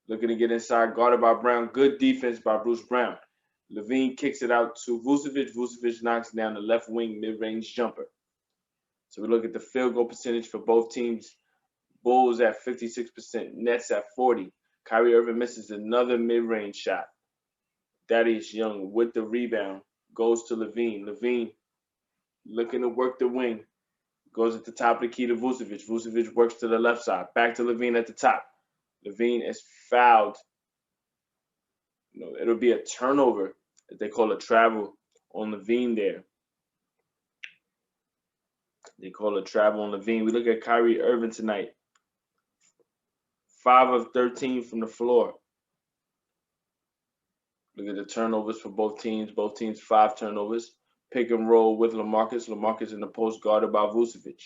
Looking to get inside, guarded by Brown. Good defense by Bruce Brown. Levine kicks it out to Vucevic. Vucevic knocks down the left wing mid-range jumper. So we look at the field goal percentage for both teams. Bulls at 56%, Nets at 40%. Kyrie Irving misses another mid-range shot. Thaddeus Young with the rebound goes to Levine. Levine looking to work the wing. Goes at the top of the key to Vucevic. Vucevic works to the left side. Back to Levine at the top. Levine is fouled. It'll be a turnover, as they call a travel on Levine there. They call it travel on Levine. We look at Kyrie Irving tonight. 5 of 13 from the floor. Look at the turnovers for both teams. Both teams 5 turnovers. Pick and roll with LaMarcus. LaMarcus in the post guarded by Vucevic.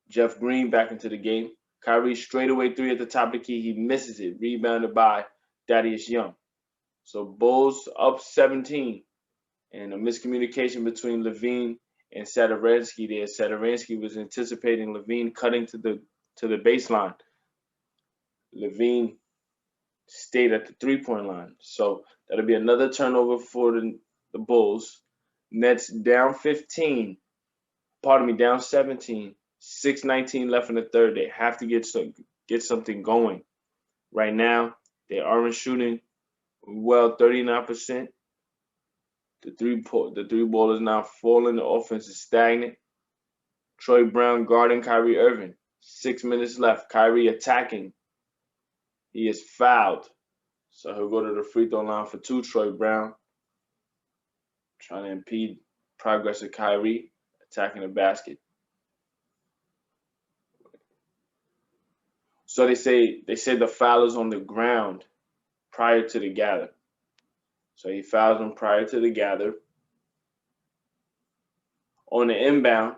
Jeff Green back into the game. Kyrie straightaway 3 at the top of the key. He misses it. Rebounded by Thaddeus Young. So Bulls up 17. And a miscommunication between Levine and Satoransky there. Satoransky was anticipating Levine cutting to the baseline. Levine stayed at the 3-point line. So that'll be another turnover for the Bulls. Nets down 15. Down 17. 6:19 left in the third. They have to get something going. Right now, they aren't shooting well, 39%. The three ball is now falling. The offense is stagnant. Troy Brown guarding Kyrie Irving. 6 minutes left. Kyrie attacking. He is fouled. So he'll go to the free throw line for 2. Troy Brown trying to impede progress of Kyrie attacking the basket. So they say the foul is on the ground prior to the gather. So he fouls him prior to the gather. On the inbound,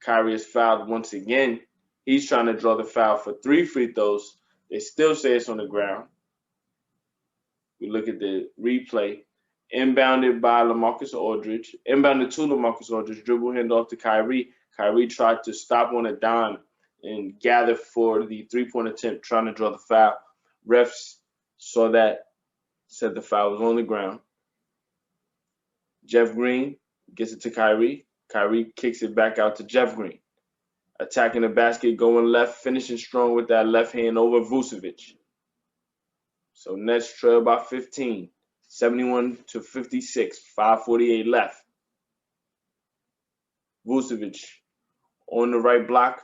Kyrie is fouled once again. He's trying to draw the foul for 3 free throws. They still say it's on the ground. We look at the replay. Inbounded by LaMarcus Aldridge. Inbounded to LaMarcus Aldridge. Dribble handoff to Kyrie. Kyrie tried to stop on a dime and gather for the 3-point attempt, trying to draw the foul. Refs saw that, said the foul was on the ground. Jeff Green gets it to Kyrie. Kyrie kicks it back out to Jeff Green. Attacking the basket, going left, finishing strong with that left hand over Vucevic. So Nets trail by 15, 71-56, 5:48 left. Vucevic on the right block,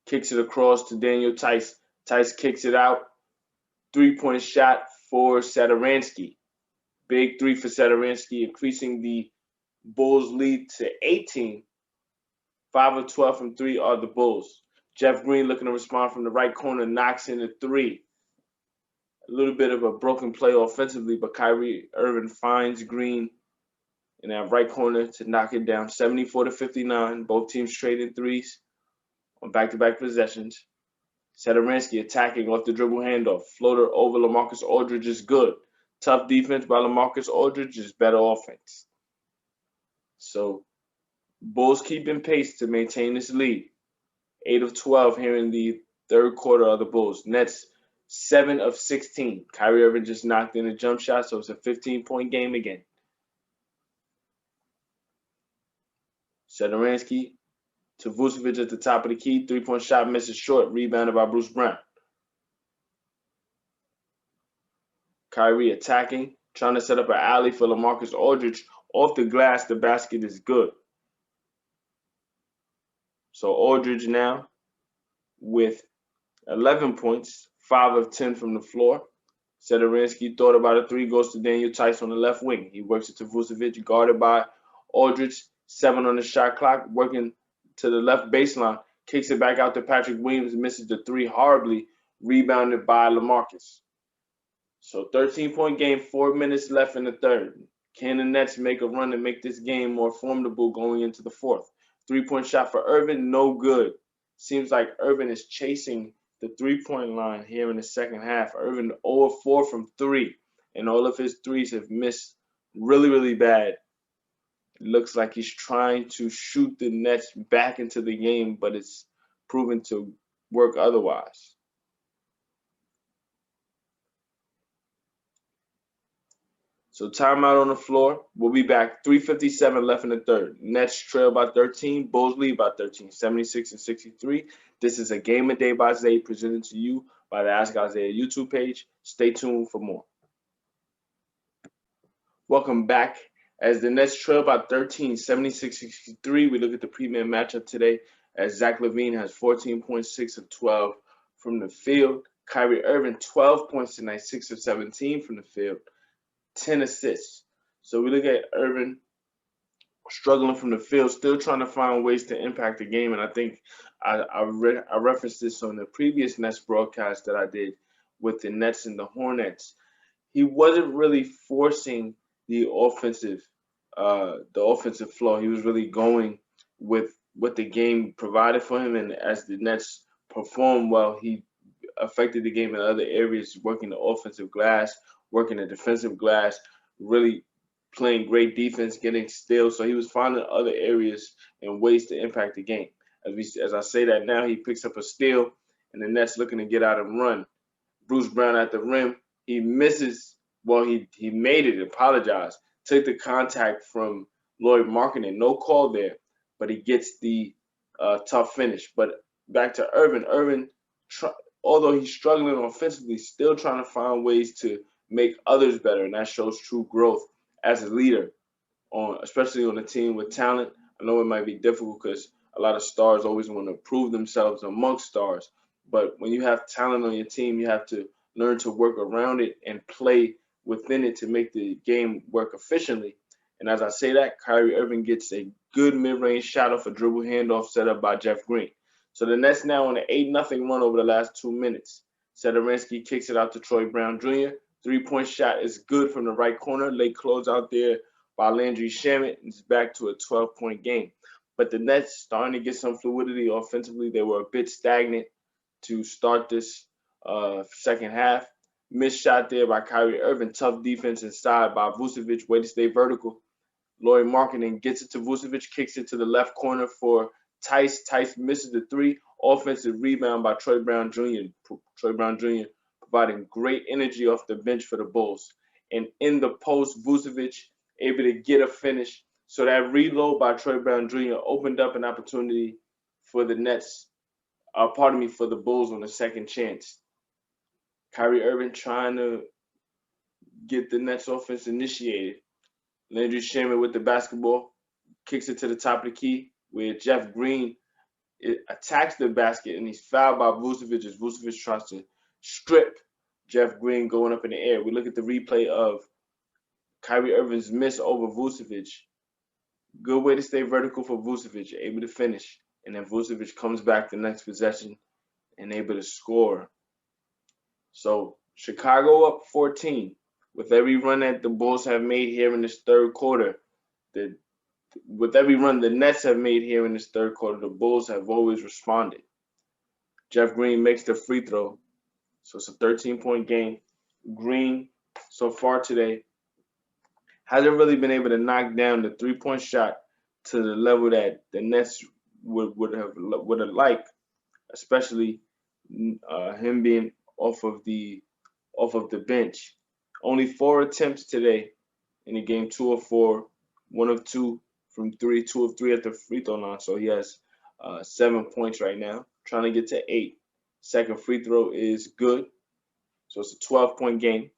kicks it across to Daniel Tice. Tice kicks it out. 3-point shot for Satoransky. Big 3 for Satoransky, increasing the Bulls' lead to 18. 5 of 12 from 3 are the Bulls. Jeff Green looking to respond from the right corner, knocks in a 3. A little bit of a broken play offensively, but Kyrie Irving finds Green in that right corner to knock it down. 74-59. Both teams trading threes on back-to-back possessions. Satoransky attacking off the dribble handoff. Floater over LaMarcus Aldridge is good. Tough defense by LaMarcus Aldridge is better offense. So Bulls keeping pace to maintain this lead. 8 of 12 here in the third quarter of the Bulls. Nets 7 of 16. Kyrie Irving just knocked in a jump shot, so it's a 15-point game again. Satoransky to Vucevic at the top of the key. 3-point shot misses short. Rebounded by Bruce Brown. Kyrie attacking, trying to set up an alley for LaMarcus Aldridge. Off the glass, the basket is good. So Aldridge now with 11 points, 5 of 10 from the floor. Sedorinsky thought about a three, goes to Daniel Tice on the left wing. He works it to Vucevic, guarded by Aldridge. 7 on the shot clock, working to the left baseline. Kicks it back out to Patrick Williams, misses the three horribly, rebounded by LaMarcus. So 13-point game, 4 minutes left in the third. Can the Nets make a run and make this game more formidable going into the fourth? 3-point shot for Irvin, no good. Seems like Irvin is chasing the 3-point line here in the second half. Irvin 0-4 from 3, and all of his threes have missed really, really bad. It looks like he's trying to shoot the Nets back into the game, but it's proven to work otherwise. So timeout on the floor. We'll be back. 3:57 left in the third. Nets trail by 13. Bulls lead by 13. 76-63. This is a Game of Day by Zay presented to you by the Ask Isaiah YouTube page. Stay tuned for more. Welcome back. As the Nets trail by 13, 76-63, we look at the pre-man matchup today as Zach LaVine has 14.6 of 12 from the field. Kyrie Irving, 12 points tonight, 6 of 17 from the field. 10 assists. So we look at Irvin struggling from the field, still trying to find ways to impact the game. And I think I referenced this on the previous Nets broadcast that I did with the Nets and the Hornets. He wasn't really forcing the offensive flow. He was really going with what the game provided for him. And as the Nets performed well, he affected the game in other areas, working the offensive glass, working the defensive glass, really playing great defense, getting steals. So he was finding other areas and ways to impact the game. As I say that now, he picks up a steal, and the Nets looking to get out and run. Bruce Brown at the rim, he misses. Well, he made it, apologized, took the contact from Lloyd Markkanen, no call there, but he gets the tough finish. But back to Irvin. Irvin, although he's struggling offensively, still trying to find ways to make others better, and that shows true growth as a leader, especially on a team with talent. I know it might be difficult because a lot of stars always want to prove themselves amongst stars, but when you have talent on your team, you have to learn to work around it and play within it to make the game work efficiently. And as I say that, Kyrie Irving gets a good mid-range shot off a dribble handoff set up by Jeff Green. So the Nets now on an 8-0 run over the last 2 minutes. Sedorinsky kicks it out to Troy Brown Jr. 3-point shot is good from the right corner. Late close out there by Landry Shamet. It's back to a 12-point game. But the Nets starting to get some fluidity offensively. They were a bit stagnant to start this second half. Missed shot there by Kyrie Irving. Tough defense inside by Vucevic. Way to stay vertical. Lloyd Markkanen gets it to Vucevic. Kicks it to the left corner for Tice. Tice misses the three. Offensive rebound by Troy Brown Jr. Troy Brown Jr. providing great energy off the bench for the Bulls. And in the post, Vucevic able to get a finish. So that reload by Troy Brown Jr. opened up an opportunity for the Nets, for the Bulls on the second chance. Kyrie Irving trying to get the Nets offense initiated. Landry Shamet with the basketball, kicks it to the top of the key, where Jeff Green attacks the basket, and he's fouled by Vucevic as Vucevic tries to strip Jeff Green going up in the air. We look at the replay of Kyrie Irving's miss over Vucevic. Good way to stay vertical for Vucevic, able to finish. And then Vucevic comes back the next possession and able to score. So Chicago up 14. With every run that the Bulls have made here in this third quarter, with every run the Nets have made here in this third quarter, the Bulls have always responded. Jeff Green makes the free throw. So it's a 13-point game. Green, so far today, hasn't really been able to knock down the three-point shot to the level that the Nets would have liked, especially him being off of the bench. Only 4 attempts today in the game, 2 of 4, 1 of 2 from 3, 2 of 3 at the free throw line. So he has 7 points right now, trying to get to 8. Second free throw is good. So it's a 12-point game.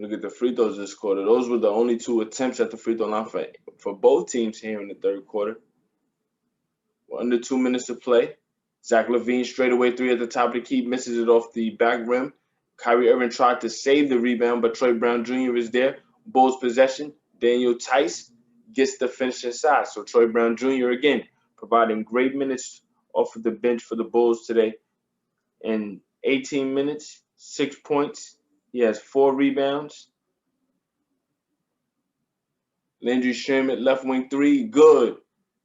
Look at the free throws this quarter. Those were the only 2 attempts at the free throw line for both teams here in the third quarter. We're under 2 minutes to play. Zach LaVine straightaway 3 at the top of the key, misses it off the back rim. Kyrie Irving tried to save the rebound, but Troy Brown Jr. is there. Bulls possession. Daniel Tice gets the finishing shot. So Troy Brown Jr. again providing great minutes off of the bench for the Bulls today. In 18 minutes, 6 points. He has 4 rebounds. Landry Shamet, left wing 3, good.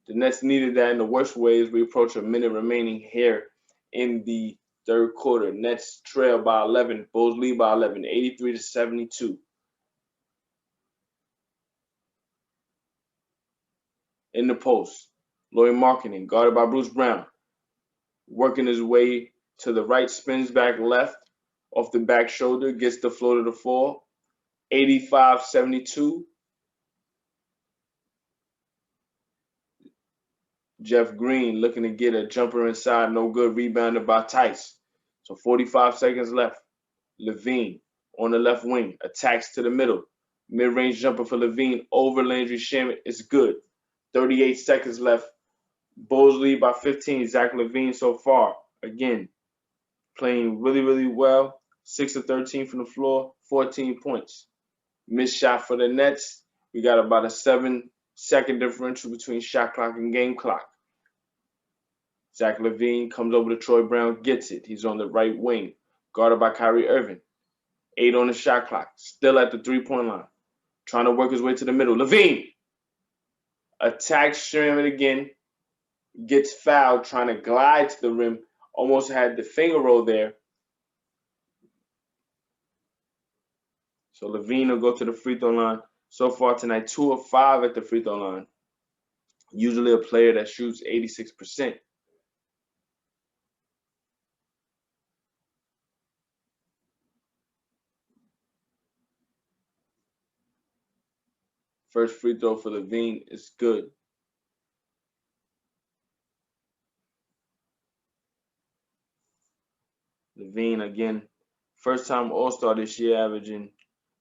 The Nets needed that in the worst way as we approach a minute remaining here in the third quarter. Nets trail by 11. Bulls lead by 11, 83-72. In the post, Lauri Markkanen, guarded by Bruce Brown, working his way to the right, spins back left, off the back shoulder, gets the floater to fall. 85-72. Jeff Green looking to get a jumper inside, no good, rebounded by Tice. So 45 seconds left. LaVine on the left wing, attacks to the middle. Mid-range jumper for LaVine over Landry Shamet is good. 38 seconds left. Bulls lead by 15. Zach LaVine so far, again, playing really, really well. 6 of 13 from the floor, 14 points. Missed shot for the Nets. We got about a 7-second differential between shot clock and game clock. Zach LaVine comes over to Troy Brown, gets it. He's on the right wing, guarded by Kyrie Irving. 8 on the shot clock, still at the 3-point line. Trying to work his way to the middle. LaVine attacks Shamet again, gets fouled, trying to glide to the rim. Almost had the finger roll there. So LaVine will go to the free throw line. So far tonight, 2 of 5 at the free throw line. Usually a player that shoots 86%. First free throw for LaVine is good. LaVine, again, first-time All-Star this year, averaging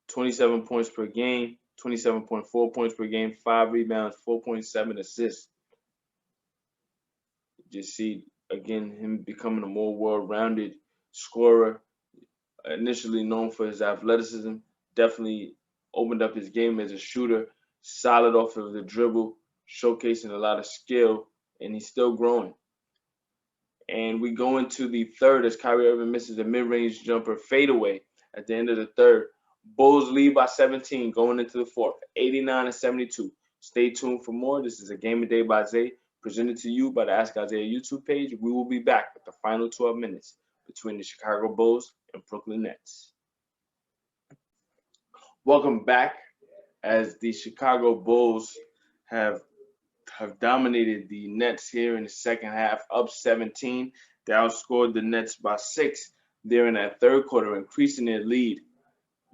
27 points per game, 27.4 points per game, 5 rebounds, 4.7 assists. You just see, again, him becoming a more well-rounded scorer. Initially known for his athleticism, definitely opened up his game as a shooter, solid off of the dribble, showcasing a lot of skill, and he's still growing. And we go into the third as Kyrie Irving misses a mid-range jumper fadeaway at the end of the third. Bulls lead by 17 going into the fourth, 89-72. Stay tuned for more. This is a Game of Day by Zay, presented to you by the Ask Isaiah YouTube page. We will be back with the final 12 minutes between the Chicago Bulls and Brooklyn Nets. Welcome back as the Chicago Bulls have dominated the Nets here in the second half, up 17. They outscored the Nets by 6 there in that third quarter, increasing their lead.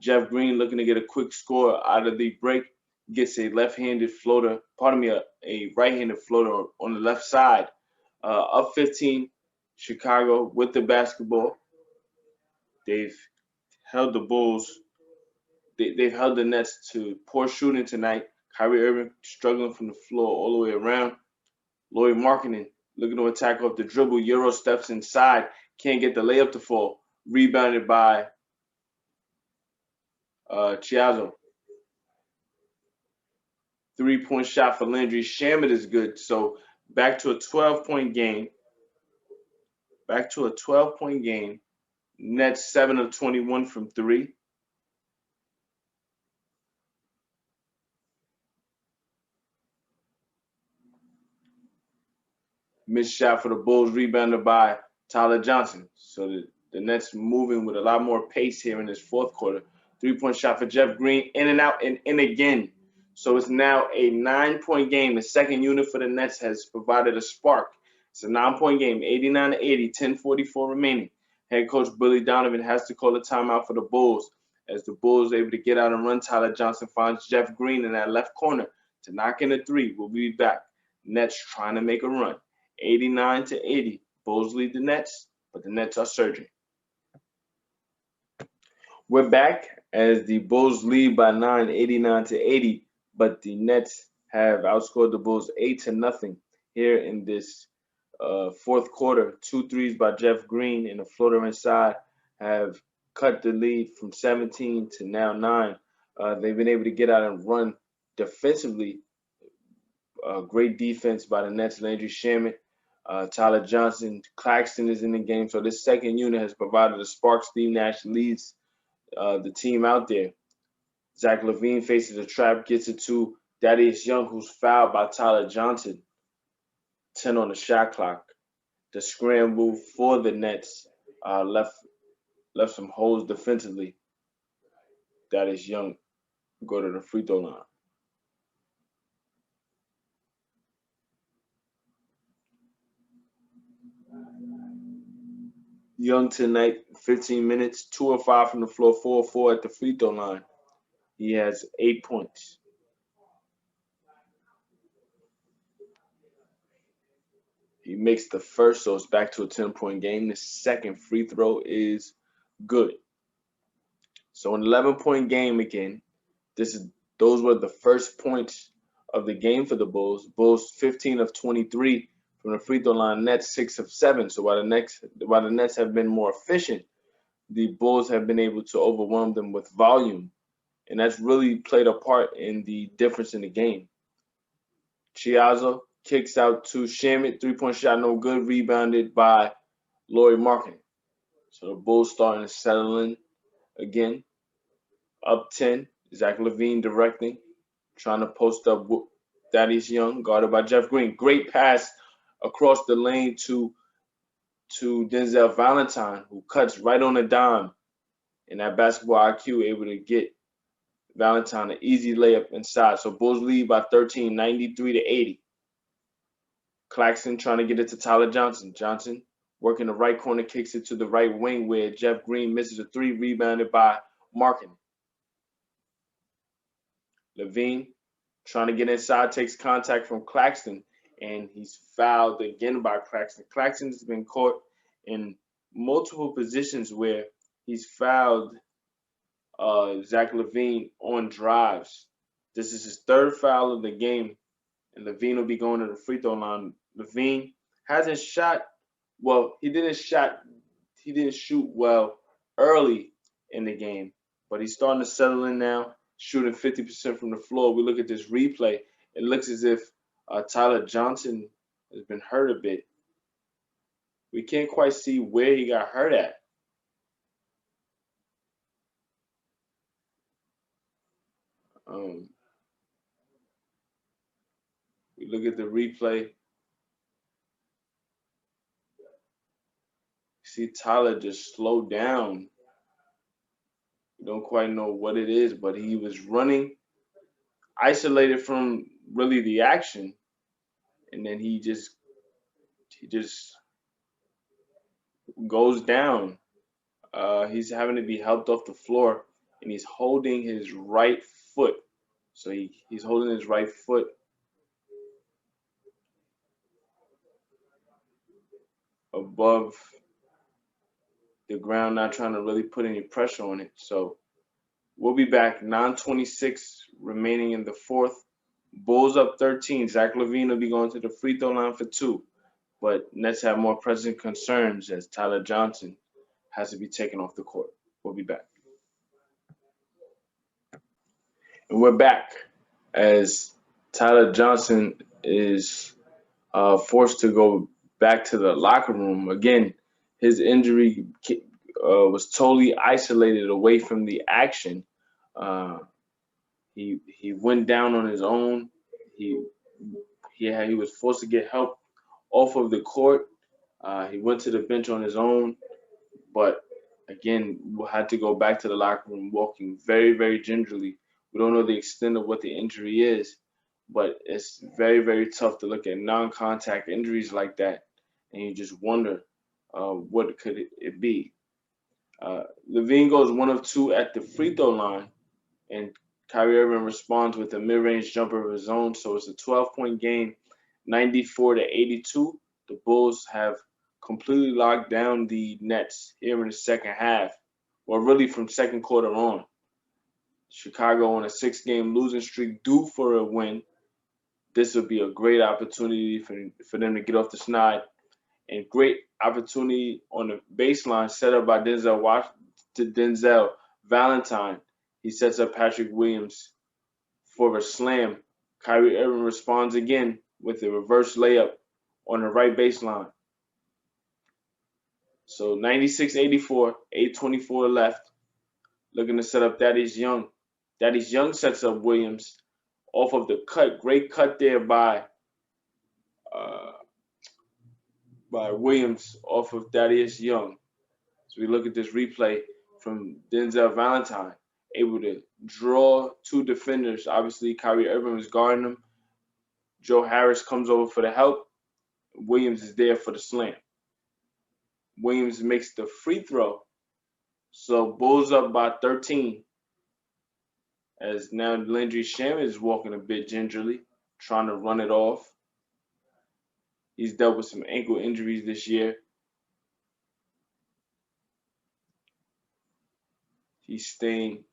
Jeff Green looking to get a quick score out of the break, gets a left-handed floater, a right-handed floater on the left side. Up 15, Chicago with the basketball. They've held the Bulls. They've held the Nets to poor shooting tonight. Kyrie Irving struggling from the floor all the way around. Lauri Markkanen looking to attack off the dribble. Euro steps inside. Can't get the layup to fall. Rebounded by Chiazzo. 3-point shot for Landry Shamet is good. So back to a 12-point game. Nets 7 of 21 from 3. Missed shot for the Bulls, rebounded by Tyler Johnson. So the Nets moving with a lot more pace here in this fourth quarter. 3-point shot for Jeff Green, in and out and in again. So it's now a 9-point game. The second unit for the Nets has provided a spark. It's a 9-point game, 89-80, 10:44 remaining. Head coach Billy Donovan has to call a timeout for the Bulls. As the Bulls are able to get out and run, Tyler Johnson finds Jeff Green in that left corner to knock in a 3. We'll be back. Nets trying to make a run. 89-80. Bulls lead the Nets, but the Nets are surging. We're back as the Bulls lead by 9, 89-80, but the Nets have outscored the Bulls 8-0 here in this fourth quarter. 2 threes by Jeff Green and a floater inside have cut the lead from 17 to now 9. They've been able to get out and run defensively. Great defense by the Nets. Landry Shamet, Tyler Johnson, Claxton is in the game. So this second unit has provided a spark. Steve Nash leads the team out there. Zach LaVine faces a trap, gets it to Thaddeus Young, who's fouled by Tyler Johnson. 10 on the shot clock. The scramble for the Nets left some holes defensively. Thaddeus Young go to the free throw line. Young tonight, 15 minutes, 2 of 5 from the floor, 4 of 4 at the free throw line. He has 8 points. He makes the first, so it's back to a 10-point game. The second free throw is good. So an 11-point game again. Those were the first points of the game for the Bulls. Bulls 15 of 23 from the free throw line. Nets 6 of 7. So while the Nets have been more efficient, the Bulls have been able to overwhelm them with volume, and that's really played a part in the difference in the game. Chiazzo kicks out to Shamet, 3-point shot, no good, rebounded by Lauri Markkanen. So the Bulls starting to settle in again. Up 10, Zach LaVine directing, trying to post up Thaddeus Young, guarded by Jeff Green. Great pass across the lane to Denzel Valentine, who cuts right on the dime. And that basketball IQ able to get Valentine an easy layup inside. So Bulls lead by 13, 93-80. Claxton trying to get it to Tyler Johnson. Johnson working the right corner, kicks it to the right wing where Jeff Green misses a 3, rebounded by Markkanen. LaVine trying to get inside, takes contact from Claxton, and he's fouled again by Claxton. Claxton has been caught in multiple positions where he's fouled Zach LaVine on drives. This is his third foul of the game, and LaVine will be going to the free throw line. LaVine hasn't shot well. He didn't shoot well early in the game, but he's starting to settle in now, shooting 50% from the floor. We look at this replay. It looks as if Tyler Johnson has been hurt a bit. We can't quite see where he got hurt at. We look at the replay. See Tyler just slowed down. We don't quite know what it is, but he was running, isolated from really the action, and then he just goes down. He's having to be helped off the floor, and he's holding his right foot. So he's holding his right foot above the ground, not trying to really put any pressure on it. So we'll be back. 9:26 remaining in the fourth. Bulls up 13. Zach LaVine will be going to the free throw line for 2. But Nets have more pressing concerns as Tyler Johnson has to be taken off the court. We'll be back. And we're back as Tyler Johnson is forced to go back to the locker room. Again, his injury was totally isolated away from the action. He went down on his own. He was forced to get help off of the court. He went to the bench on his own, but again, we had to go back to the locker room walking very, very gingerly. We don't know the extent of what the injury is, but it's very, very tough to look at non-contact injuries like that, and you just wonder what could it be. LaVine goes 1 of 2 at the free throw line, and Kyrie Irving responds with a mid-range jumper of his own. So it's a 12-point game, 94-82. The Bulls have completely locked down the Nets here in the second half, or really from second quarter on. Chicago on a 6-game losing streak, due for a win. This would be a great opportunity for them to get off the schneid, and great opportunity on the baseline set up by Denzel Valentine. He sets up Patrick Williams for a slam. Kyrie Irving responds again with a reverse layup on the right baseline. So 96-84, 8:24 left. Looking to set up Thaddeus Young. Thaddeus Young sets up Williams off of the cut. Great cut there uh, by Williams off of Thaddeus Young. So we look at this replay from Denzel Valentine, able to draw two defenders. Obviously, Kyrie Irving was guarding him. Joe Harris comes over for the help. Williams is there for the slam. Williams makes the free throw. So Bulls up by 13. As now Landry Shamet is walking a bit gingerly, trying to run it off. He's dealt with some ankle injuries this year. He's staying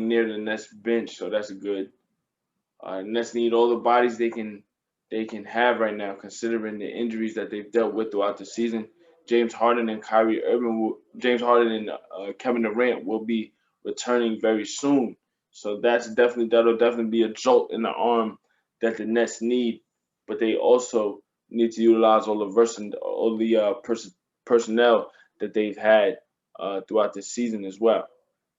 near the Nets bench, so that's good. Nets need all the bodies they can have right now, considering the injuries that they've dealt with throughout the season. James Harden and Kevin Durant will be returning very soon. So that'll definitely be a jolt in the arm that the Nets need, but they also need to utilize all the personnel that they've had throughout the season as well.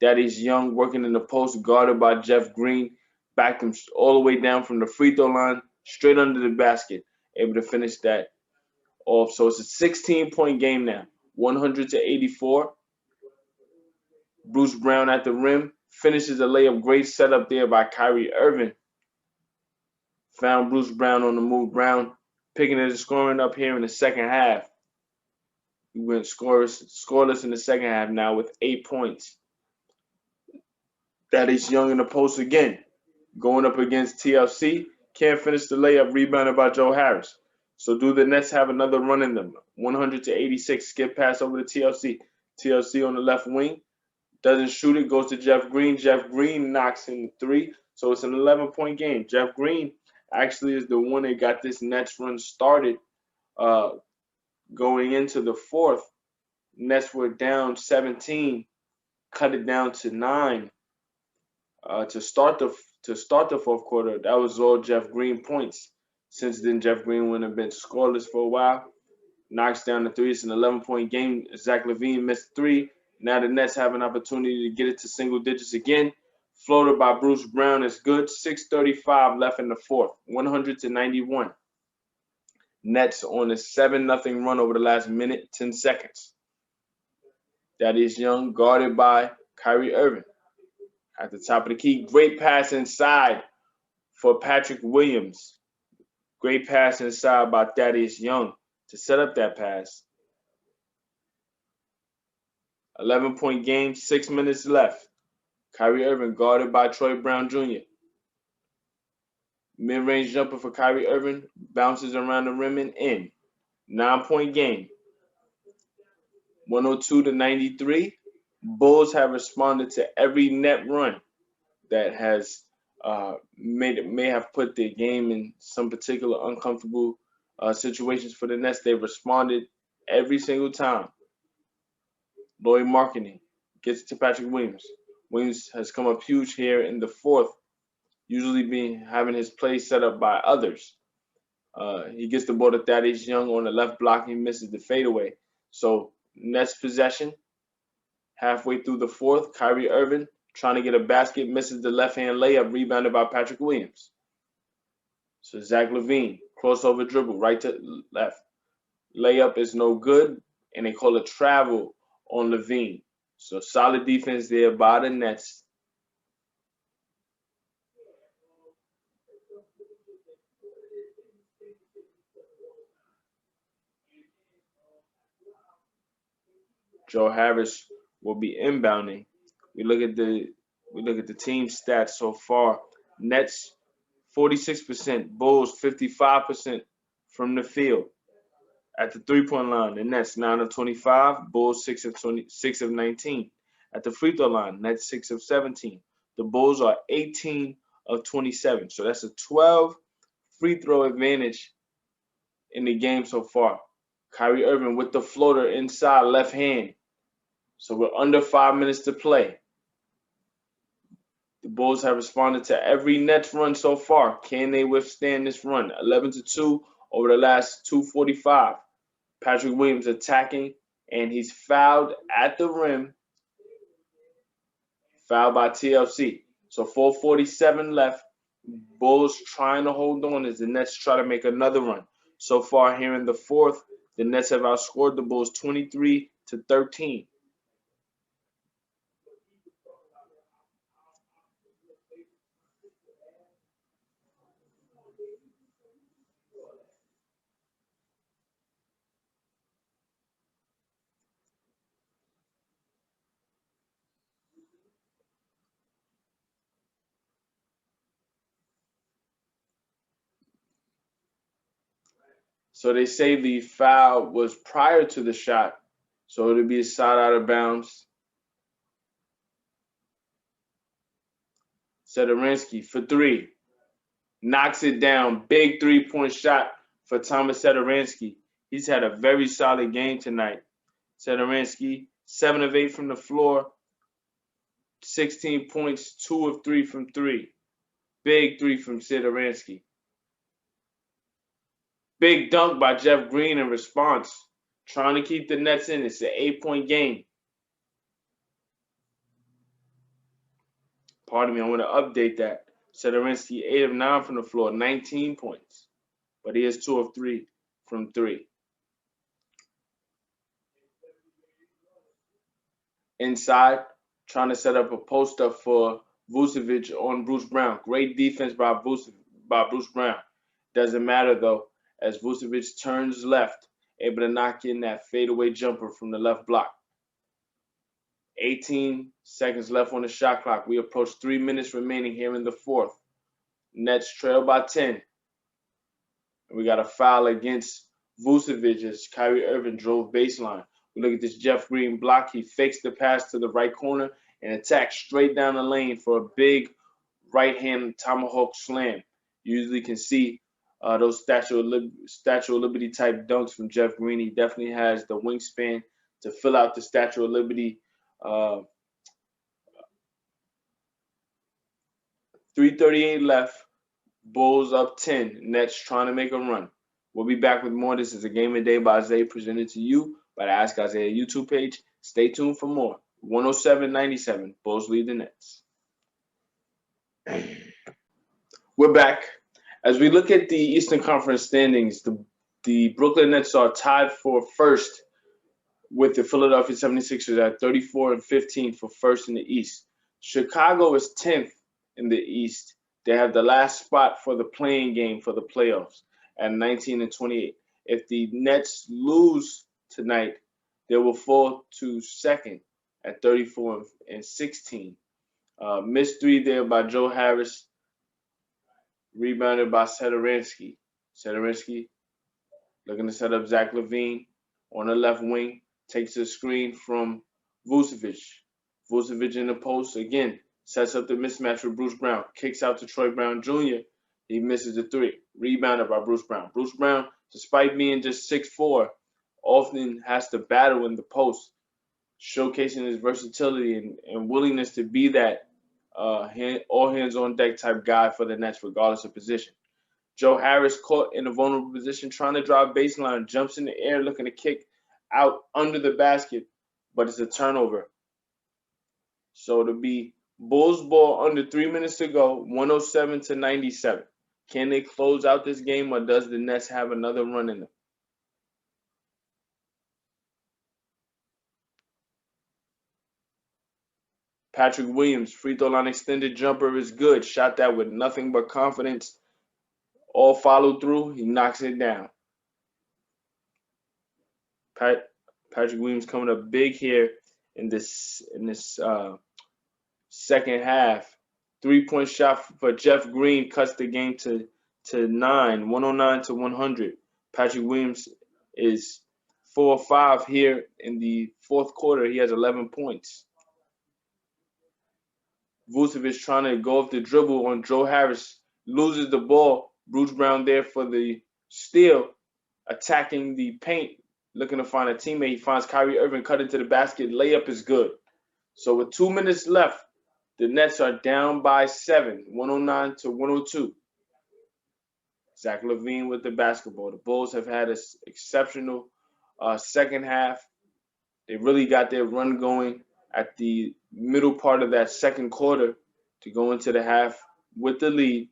Thaddeus Young working in the post, guarded by Jeff Green, backed him all the way down from the free throw line, straight under the basket, able to finish that off. So it's a 16-point game now, 100-84. Bruce Brown at the rim finishes a layup. Great setup there by Kyrie Irving. Found Bruce Brown on the move. Brown picking it and scoring up here in the second half. He went scoreless in the second half now with 8 points. Thaddeus Young in the post again. Going up against TLC. Can't finish the layup. Rebounded by Joe Harris. So do the Nets have another run in them? 100-86. Skip pass over to TLC. TLC on the left wing. Doesn't shoot it. Goes to Jeff Green. Jeff Green knocks in the three. So it's an 11-point game. Jeff Green actually is the one that got this Nets run started going into the fourth. Nets were down 17. Cut it down to 9 to start the fourth quarter. That was all Jeff Green points. Since then, Jeff Green would have been scoreless for a while. Knocks down the three. It's an 11-point game. Zach LaVine missed 3. Now the Nets have an opportunity to get it to single digits again. Floater by Bruce Brown is good. 6:35 left in the fourth. 100-91. Nets on a 7-0 run over the last minute, 10 seconds. Thaddeus Young guarded by Kyrie Irving. At the top of the key, great pass inside for Patrick Williams. Great pass inside by Thaddeus Young to set up that pass. 11-point game, 6 minutes left. Kyrie Irving guarded by Troy Brown Jr. Mid-range jumper for Kyrie Irving, bounces around the rim and in. 9-point game. 102-93. Bulls have responded to every net run that has may have put the game in some particular uncomfortable situations for the Nets. They've responded every single time. Lloyd Marketing gets to Patrick Williams. Williams has come up huge here in the fourth, usually having his play set up by others. He gets the ball to Thaddeus Young on the left block. He misses the fadeaway. So Nets possession. Halfway through the fourth, Kyrie Irving trying to get a basket, misses the left-hand layup, rebounded by Patrick Williams. So Zach LaVine, crossover dribble, right to left. Layup is no good, and they call a travel on LaVine. So solid defense there by the Nets. Joe Harris will be inbounding. We look at the team stats so far. Nets 46%, Bulls 55% from the field. At the three-point line, the Nets 9 of 25, Bulls 6 of 19. At the free throw line, Nets 6 of 17, The Bulls are 18 of 27. So that's a 12 free throw advantage in the game so far. Kyrie Irving with the floater inside left hand. So we're under 5 minutes to play. The Bulls have responded to every Nets run so far. Can they withstand this run? 11-2 over the last 2:45. Patrick Williams attacking, and he's fouled at the rim. Fouled by TLC. So 4:47 left. Bulls trying to hold on as the Nets try to make another run. So far here in the fourth, the Nets have outscored the Bulls 23-13. So they say the foul was prior to the shot, so it'll be a shot out of bounds. Sedorinsky for three. Knocks it down. Big three-point shot for Thomas Sedorinsky. He's had a very solid game tonight. Sedorinsky, 7 of 8 from the floor, 16 points, 2 of 3 from three. Big three from Sedorinsky. Big dunk by Jeff Green in response. Trying to keep the Nets in. It's an 8-point game. Pardon me, I want to update that. Sedorinsky, 8 of 9 from the floor, 19 points. But he has 2 of 3 from three. Inside, trying to set up a post-up for Vucevic on Bruce Brown. Great defense by Bruce Brown. Doesn't matter, though, as Vucevic turns left, able to knock in that fadeaway jumper from the left block. 18 seconds left on the shot clock. We approach 3 minutes remaining here in the fourth. Nets trail by 10. We got a foul against Vucevic as Kyrie Irving drove baseline. We look at this Jeff Green block. He fakes the pass to the right corner and attacks straight down the lane for a big right-hand tomahawk slam. You usually can see those Statue of Liberty type dunks from Jeff Green. He definitely has the wingspan to fill out the Statue of Liberty. 3:38 left. Bulls up 10. Nets trying to make a run. We'll be back with more. This is a Game of the Day by Isaiah, presented to you by the Ask Isaiah YouTube page. Stay tuned for more. 107-97. Bulls lead the Nets. We're back. As we look at the Eastern Conference standings, the Brooklyn Nets are tied for first with the Philadelphia 76ers at 34-15 for first in the East. Chicago is 10th in the East. They have the last spot for the playing game for the playoffs at 19-28. If the Nets lose tonight, they will fall to second at 34-16. Missed three there by Joe Harris. Rebounded by Sedorinsky. Sedorinsky looking to set up Zach LaVine on the left wing. Takes a screen from Vucevic. Vucevic in the post again. Sets up the mismatch with Bruce Brown. Kicks out to Troy Brown Jr. He misses the three. Rebounded by Bruce Brown. Bruce Brown, despite being just 6'4", often has to battle in the post, showcasing his versatility and willingness to be that all hands on deck type guy for the Nets, regardless of position. Joe Harris caught in a vulnerable position, trying to drive baseline, jumps in the air, looking to kick out under the basket, but it's a turnover. So it'll be Bulls ball under 3 minutes to go, 107-97. Can they close out this game, or does the Nets have another run in them? Patrick Williams, free throw line extended jumper is good. Shot that with nothing but confidence. All followed through. He knocks it down. Patrick Williams coming up big here in this second half. 3-point shot for Jeff Green cuts the game to 9, 109-100. Patrick Williams is 4 of 5 here in the fourth quarter. He has 11 points. Vucevic trying to go off the dribble on Joe Harris, loses the ball. Bruce Brown there for the steal, attacking the paint, looking to find a teammate. He finds Kyrie Irving, cut into the basket. Layup is good. So with 2 minutes left, the Nets are down by 7, 109 to 102. Zach LaVine with the basketball. The Bulls have had an exceptional second half. They really got their run going at the middle part of that second quarter to go into the half with the lead.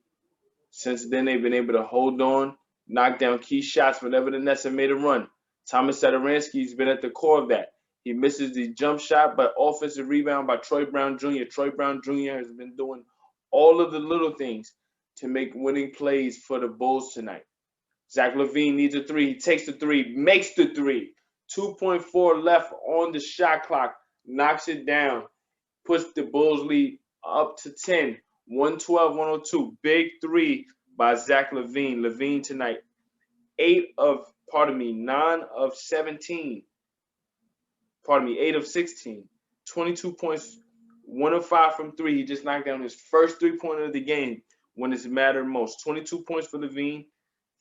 Since then, they've been able to hold on, knock down key shots whenever the Nets have made a run. Thomas Satoransky's been at the core of that. He misses the jump shot, but offensive rebound by Troy Brown Jr. Troy Brown Jr. has been doing all of the little things to make winning plays for the Bulls tonight. Zach LaVine needs a three. He takes the three, makes the three. 2.4 left on the shot clock, knocks it down, puts the Bulls lead up to 10, 112-102. Big three by Zach LaVine. LaVine tonight, 9 of 17. 8 of 16. 22 points, 1 of 5 from 3. He just knocked down his first three-pointer of the game when it's mattered most. 22 points for LaVine,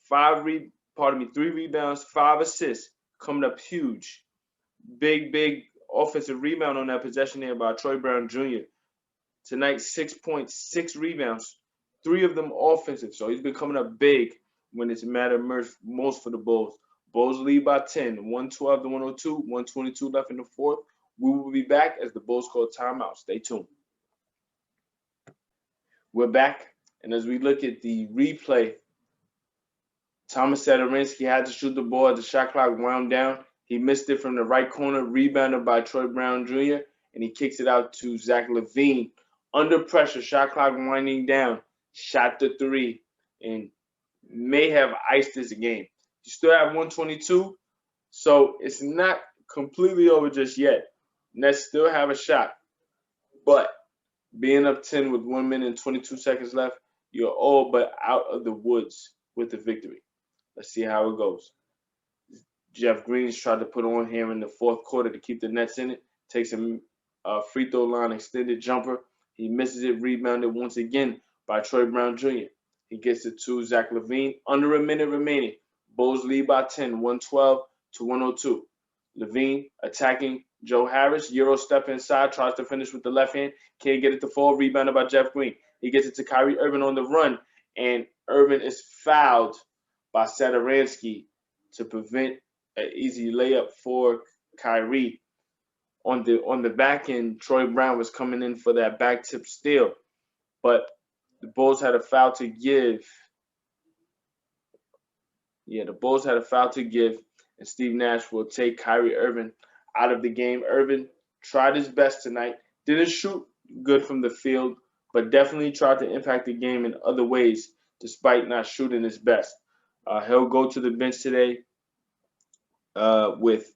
3 rebounds, 5 assists, coming up huge. Big offensive rebound on that possession there by Troy Brown Jr. Tonight, 6 points, 6 rebounds, 3 of them offensive. So he's been coming up big when it's mattered most for the Bulls. Bulls lead by 10, 112-102, 122 left in the fourth. We will be back as the Bulls call timeout. Stay tuned. We're back, and as we look at the replay, Thomas Satoransky had to shoot the ball as the shot clock wound down. He missed it from the right corner, rebounded by Troy Brown Jr., and he kicks it out to Zach LaVine. Under pressure, shot clock winding down, shot the three, and may have iced this game. You still have 122, so it's not completely over just yet. Nets still have a shot, but being up 10 with 1 minute and 22 seconds left, you're all but out of the woods with the victory. Let's see how it goes. Jeff Green's tried to put on here in the fourth quarter to keep the Nets in it. Takes a free throw line extended jumper. He misses it, rebounded once again by Troy Brown Jr. He gets it to Zach LaVine. Under a minute remaining. Bulls lead by 10, 112-102. LaVine attacking Joe Harris. Euro step inside, tries to finish with the left hand. Can't get it to fall. Rebounded by Jeff Green. He gets it to Kyrie Irving on the run, and Irving is fouled by Satoransky to prevent an easy layup for Kyrie. On the back end, Troy Brown was coming in for that back tip steal, but the Bulls had a foul to give. Yeah, the Bulls had a foul to give, and Steve Nash will take Kyrie Irving out of the game. Irving tried his best tonight. Didn't shoot good from the field, but definitely tried to impact the game in other ways, despite not shooting his best. He'll go to the bench today with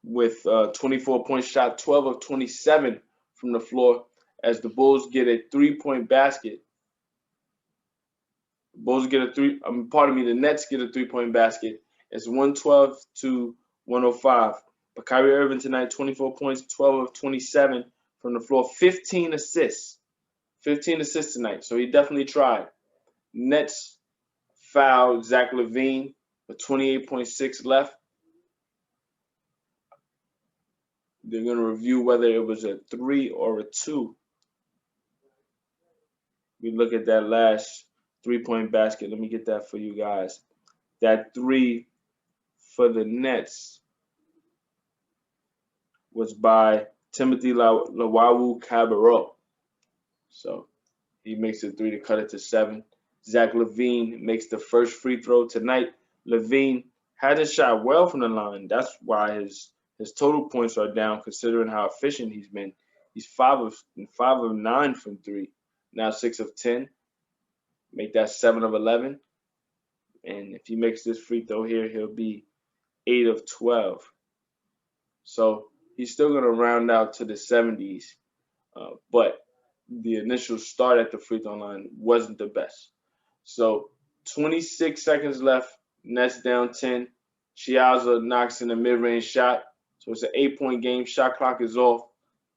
24-point shot, 12 of 27 from the floor, as the Bulls get a 3-point basket. The Nets get a 3-point basket. It's 112-105. But Kyrie Irving tonight, 24 points, 12 of 27 from the floor, 15 assists. 15 assists tonight, so he definitely tried. Nets fouled Zach LaVine with 28.6 left. They're going to review whether it was a 3 or a 2. We look at that last 3-point basket. Let me get that for you guys. That 3 for the Nets was by Timothy Lawawu Cabarro. So he makes a 3 to cut it to 7. Zach LaVine makes the first free throw tonight. LaVine hasn't shot well from the line. That's why his total points are down, considering how efficient he's been. He's 5 of 9 from 3. Now 6 of 10. Make that 7 of 11. And if he makes this free throw here, he'll be 8 of 12. So he's still going to round out to the 70s. But the initial start at the free throw line wasn't the best. So 26 seconds left. Nets down 10. Chiazza knocks in a mid-range shot. So it's an 8-point game. Shot clock is off.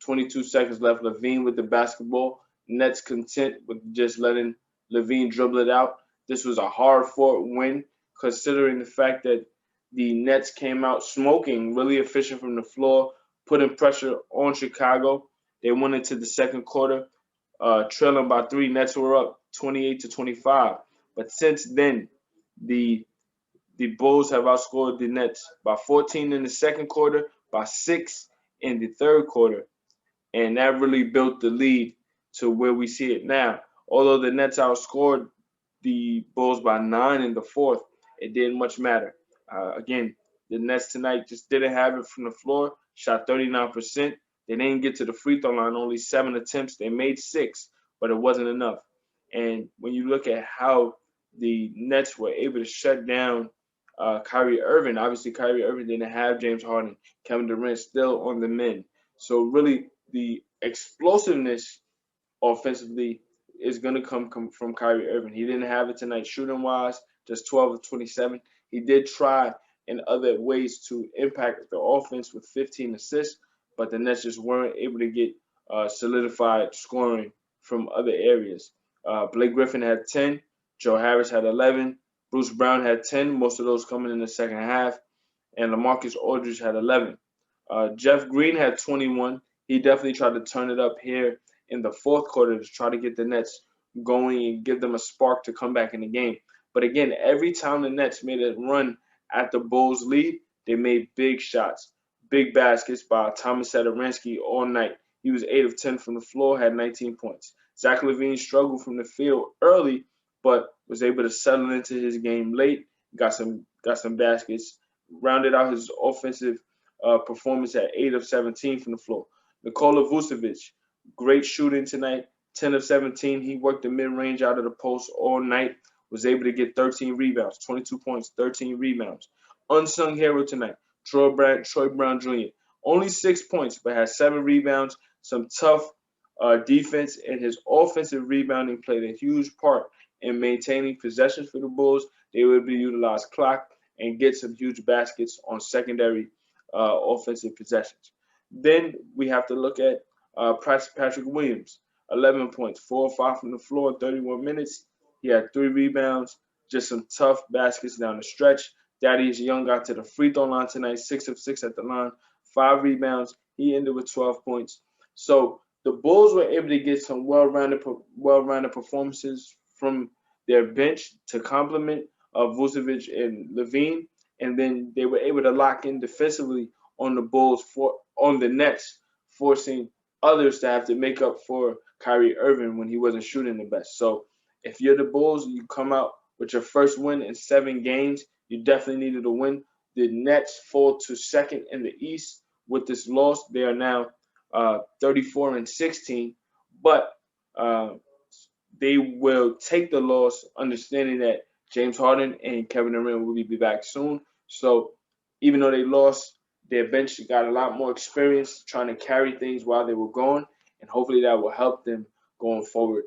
22 seconds left. LaVine with the basketball. Nets content with just letting Levine dribble it out. This was a hard-fought win, considering the fact that the Nets came out smoking, really efficient from the floor, putting pressure on Chicago. They went into the second quarter, trailing by 3. Nets were up 28-25. But since then, the the Bulls have outscored the Nets by 14 in the second quarter, by 6 in the third quarter, and that really built the lead to where we see it now. Although the Nets outscored the Bulls by 9 in the fourth, it didn't much matter. Again, the Nets tonight just didn't have it from the floor, shot 39%. They didn't get to the free throw line, only 7 attempts. They made 6, but it wasn't enough. And when you look at how the Nets were able to shut down Kyrie Irving, obviously Kyrie Irving didn't have James Harden, Kevin Durant still on the men. So really, the explosiveness offensively is going to come from Kyrie Irving. He didn't have it tonight shooting wise, just 12 of 27. He did try in other ways to impact the offense with 15 assists, but the Nets just weren't able to get solidified scoring from other areas. Blake Griffin had 10, Joe Harris had 11, Bruce Brown had 10, most of those coming in the second half, and LaMarcus Aldridge had 11. Jeff Green had 21. He definitely tried to turn it up here in the fourth quarter to try to get the Nets going and give them a spark to come back in the game. But again, every time the Nets made a run at the Bulls' lead, they made big shots, big baskets by Thomas Satoransky all night. He was 8 of 10 from the floor, had 19 points. Zach LaVine struggled from the field early, but was able to settle into his game late, got some baskets, rounded out his offensive performance at 8 of 17 from the floor. Nikola Vucevic, great shooting tonight, 10 of 17. He worked the mid-range out of the post all night, was able to get 13 rebounds, 22 points, 13 rebounds. Unsung hero tonight, Troy Brown Jr. Only 6 points, but had 7 rebounds, some tough defense, and his offensive rebounding played a huge part in maintaining possessions for the Bulls. They were able to utilize clock and get some huge baskets on secondary offensive possessions. Then we have to look at Patrick Williams, 11 points, 4 or 5 from the floor in 31 minutes. He had 3 rebounds, just some tough baskets down the stretch. Thaddeus Young got to the free throw line tonight, 6 of 6 at the line, 5 rebounds. He ended with 12 points. So the Bulls were able to get some well-rounded performances from their bench to complement Vucevic and Levine, and then they were able to lock in defensively on the Nets, forcing others to have to make up for Kyrie Irving when he wasn't shooting the best. So if you're the Bulls, you come out with your first win in 7 games. You definitely needed a win. The Nets fall to second in the East with this loss. They are now 34-16, but they will take the loss, understanding that James Harden and Kevin Durant will be back soon. So even though they lost, their bench got a lot more experience trying to carry things while they were gone, and hopefully that will help them going forward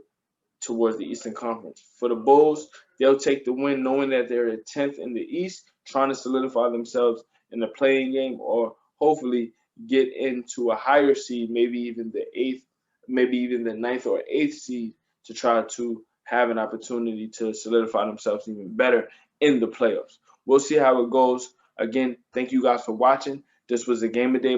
towards the Eastern Conference. For the Bulls, they'll take the win knowing that they're at 10th in the East, trying to solidify themselves in the playing game, or hopefully get into a higher seed, maybe even the 8th, maybe even the 9th or 8th seed, to try to have an opportunity to solidify themselves even better in the playoffs. We'll see how it goes. Again, thank you guys for watching. This was a Game of Day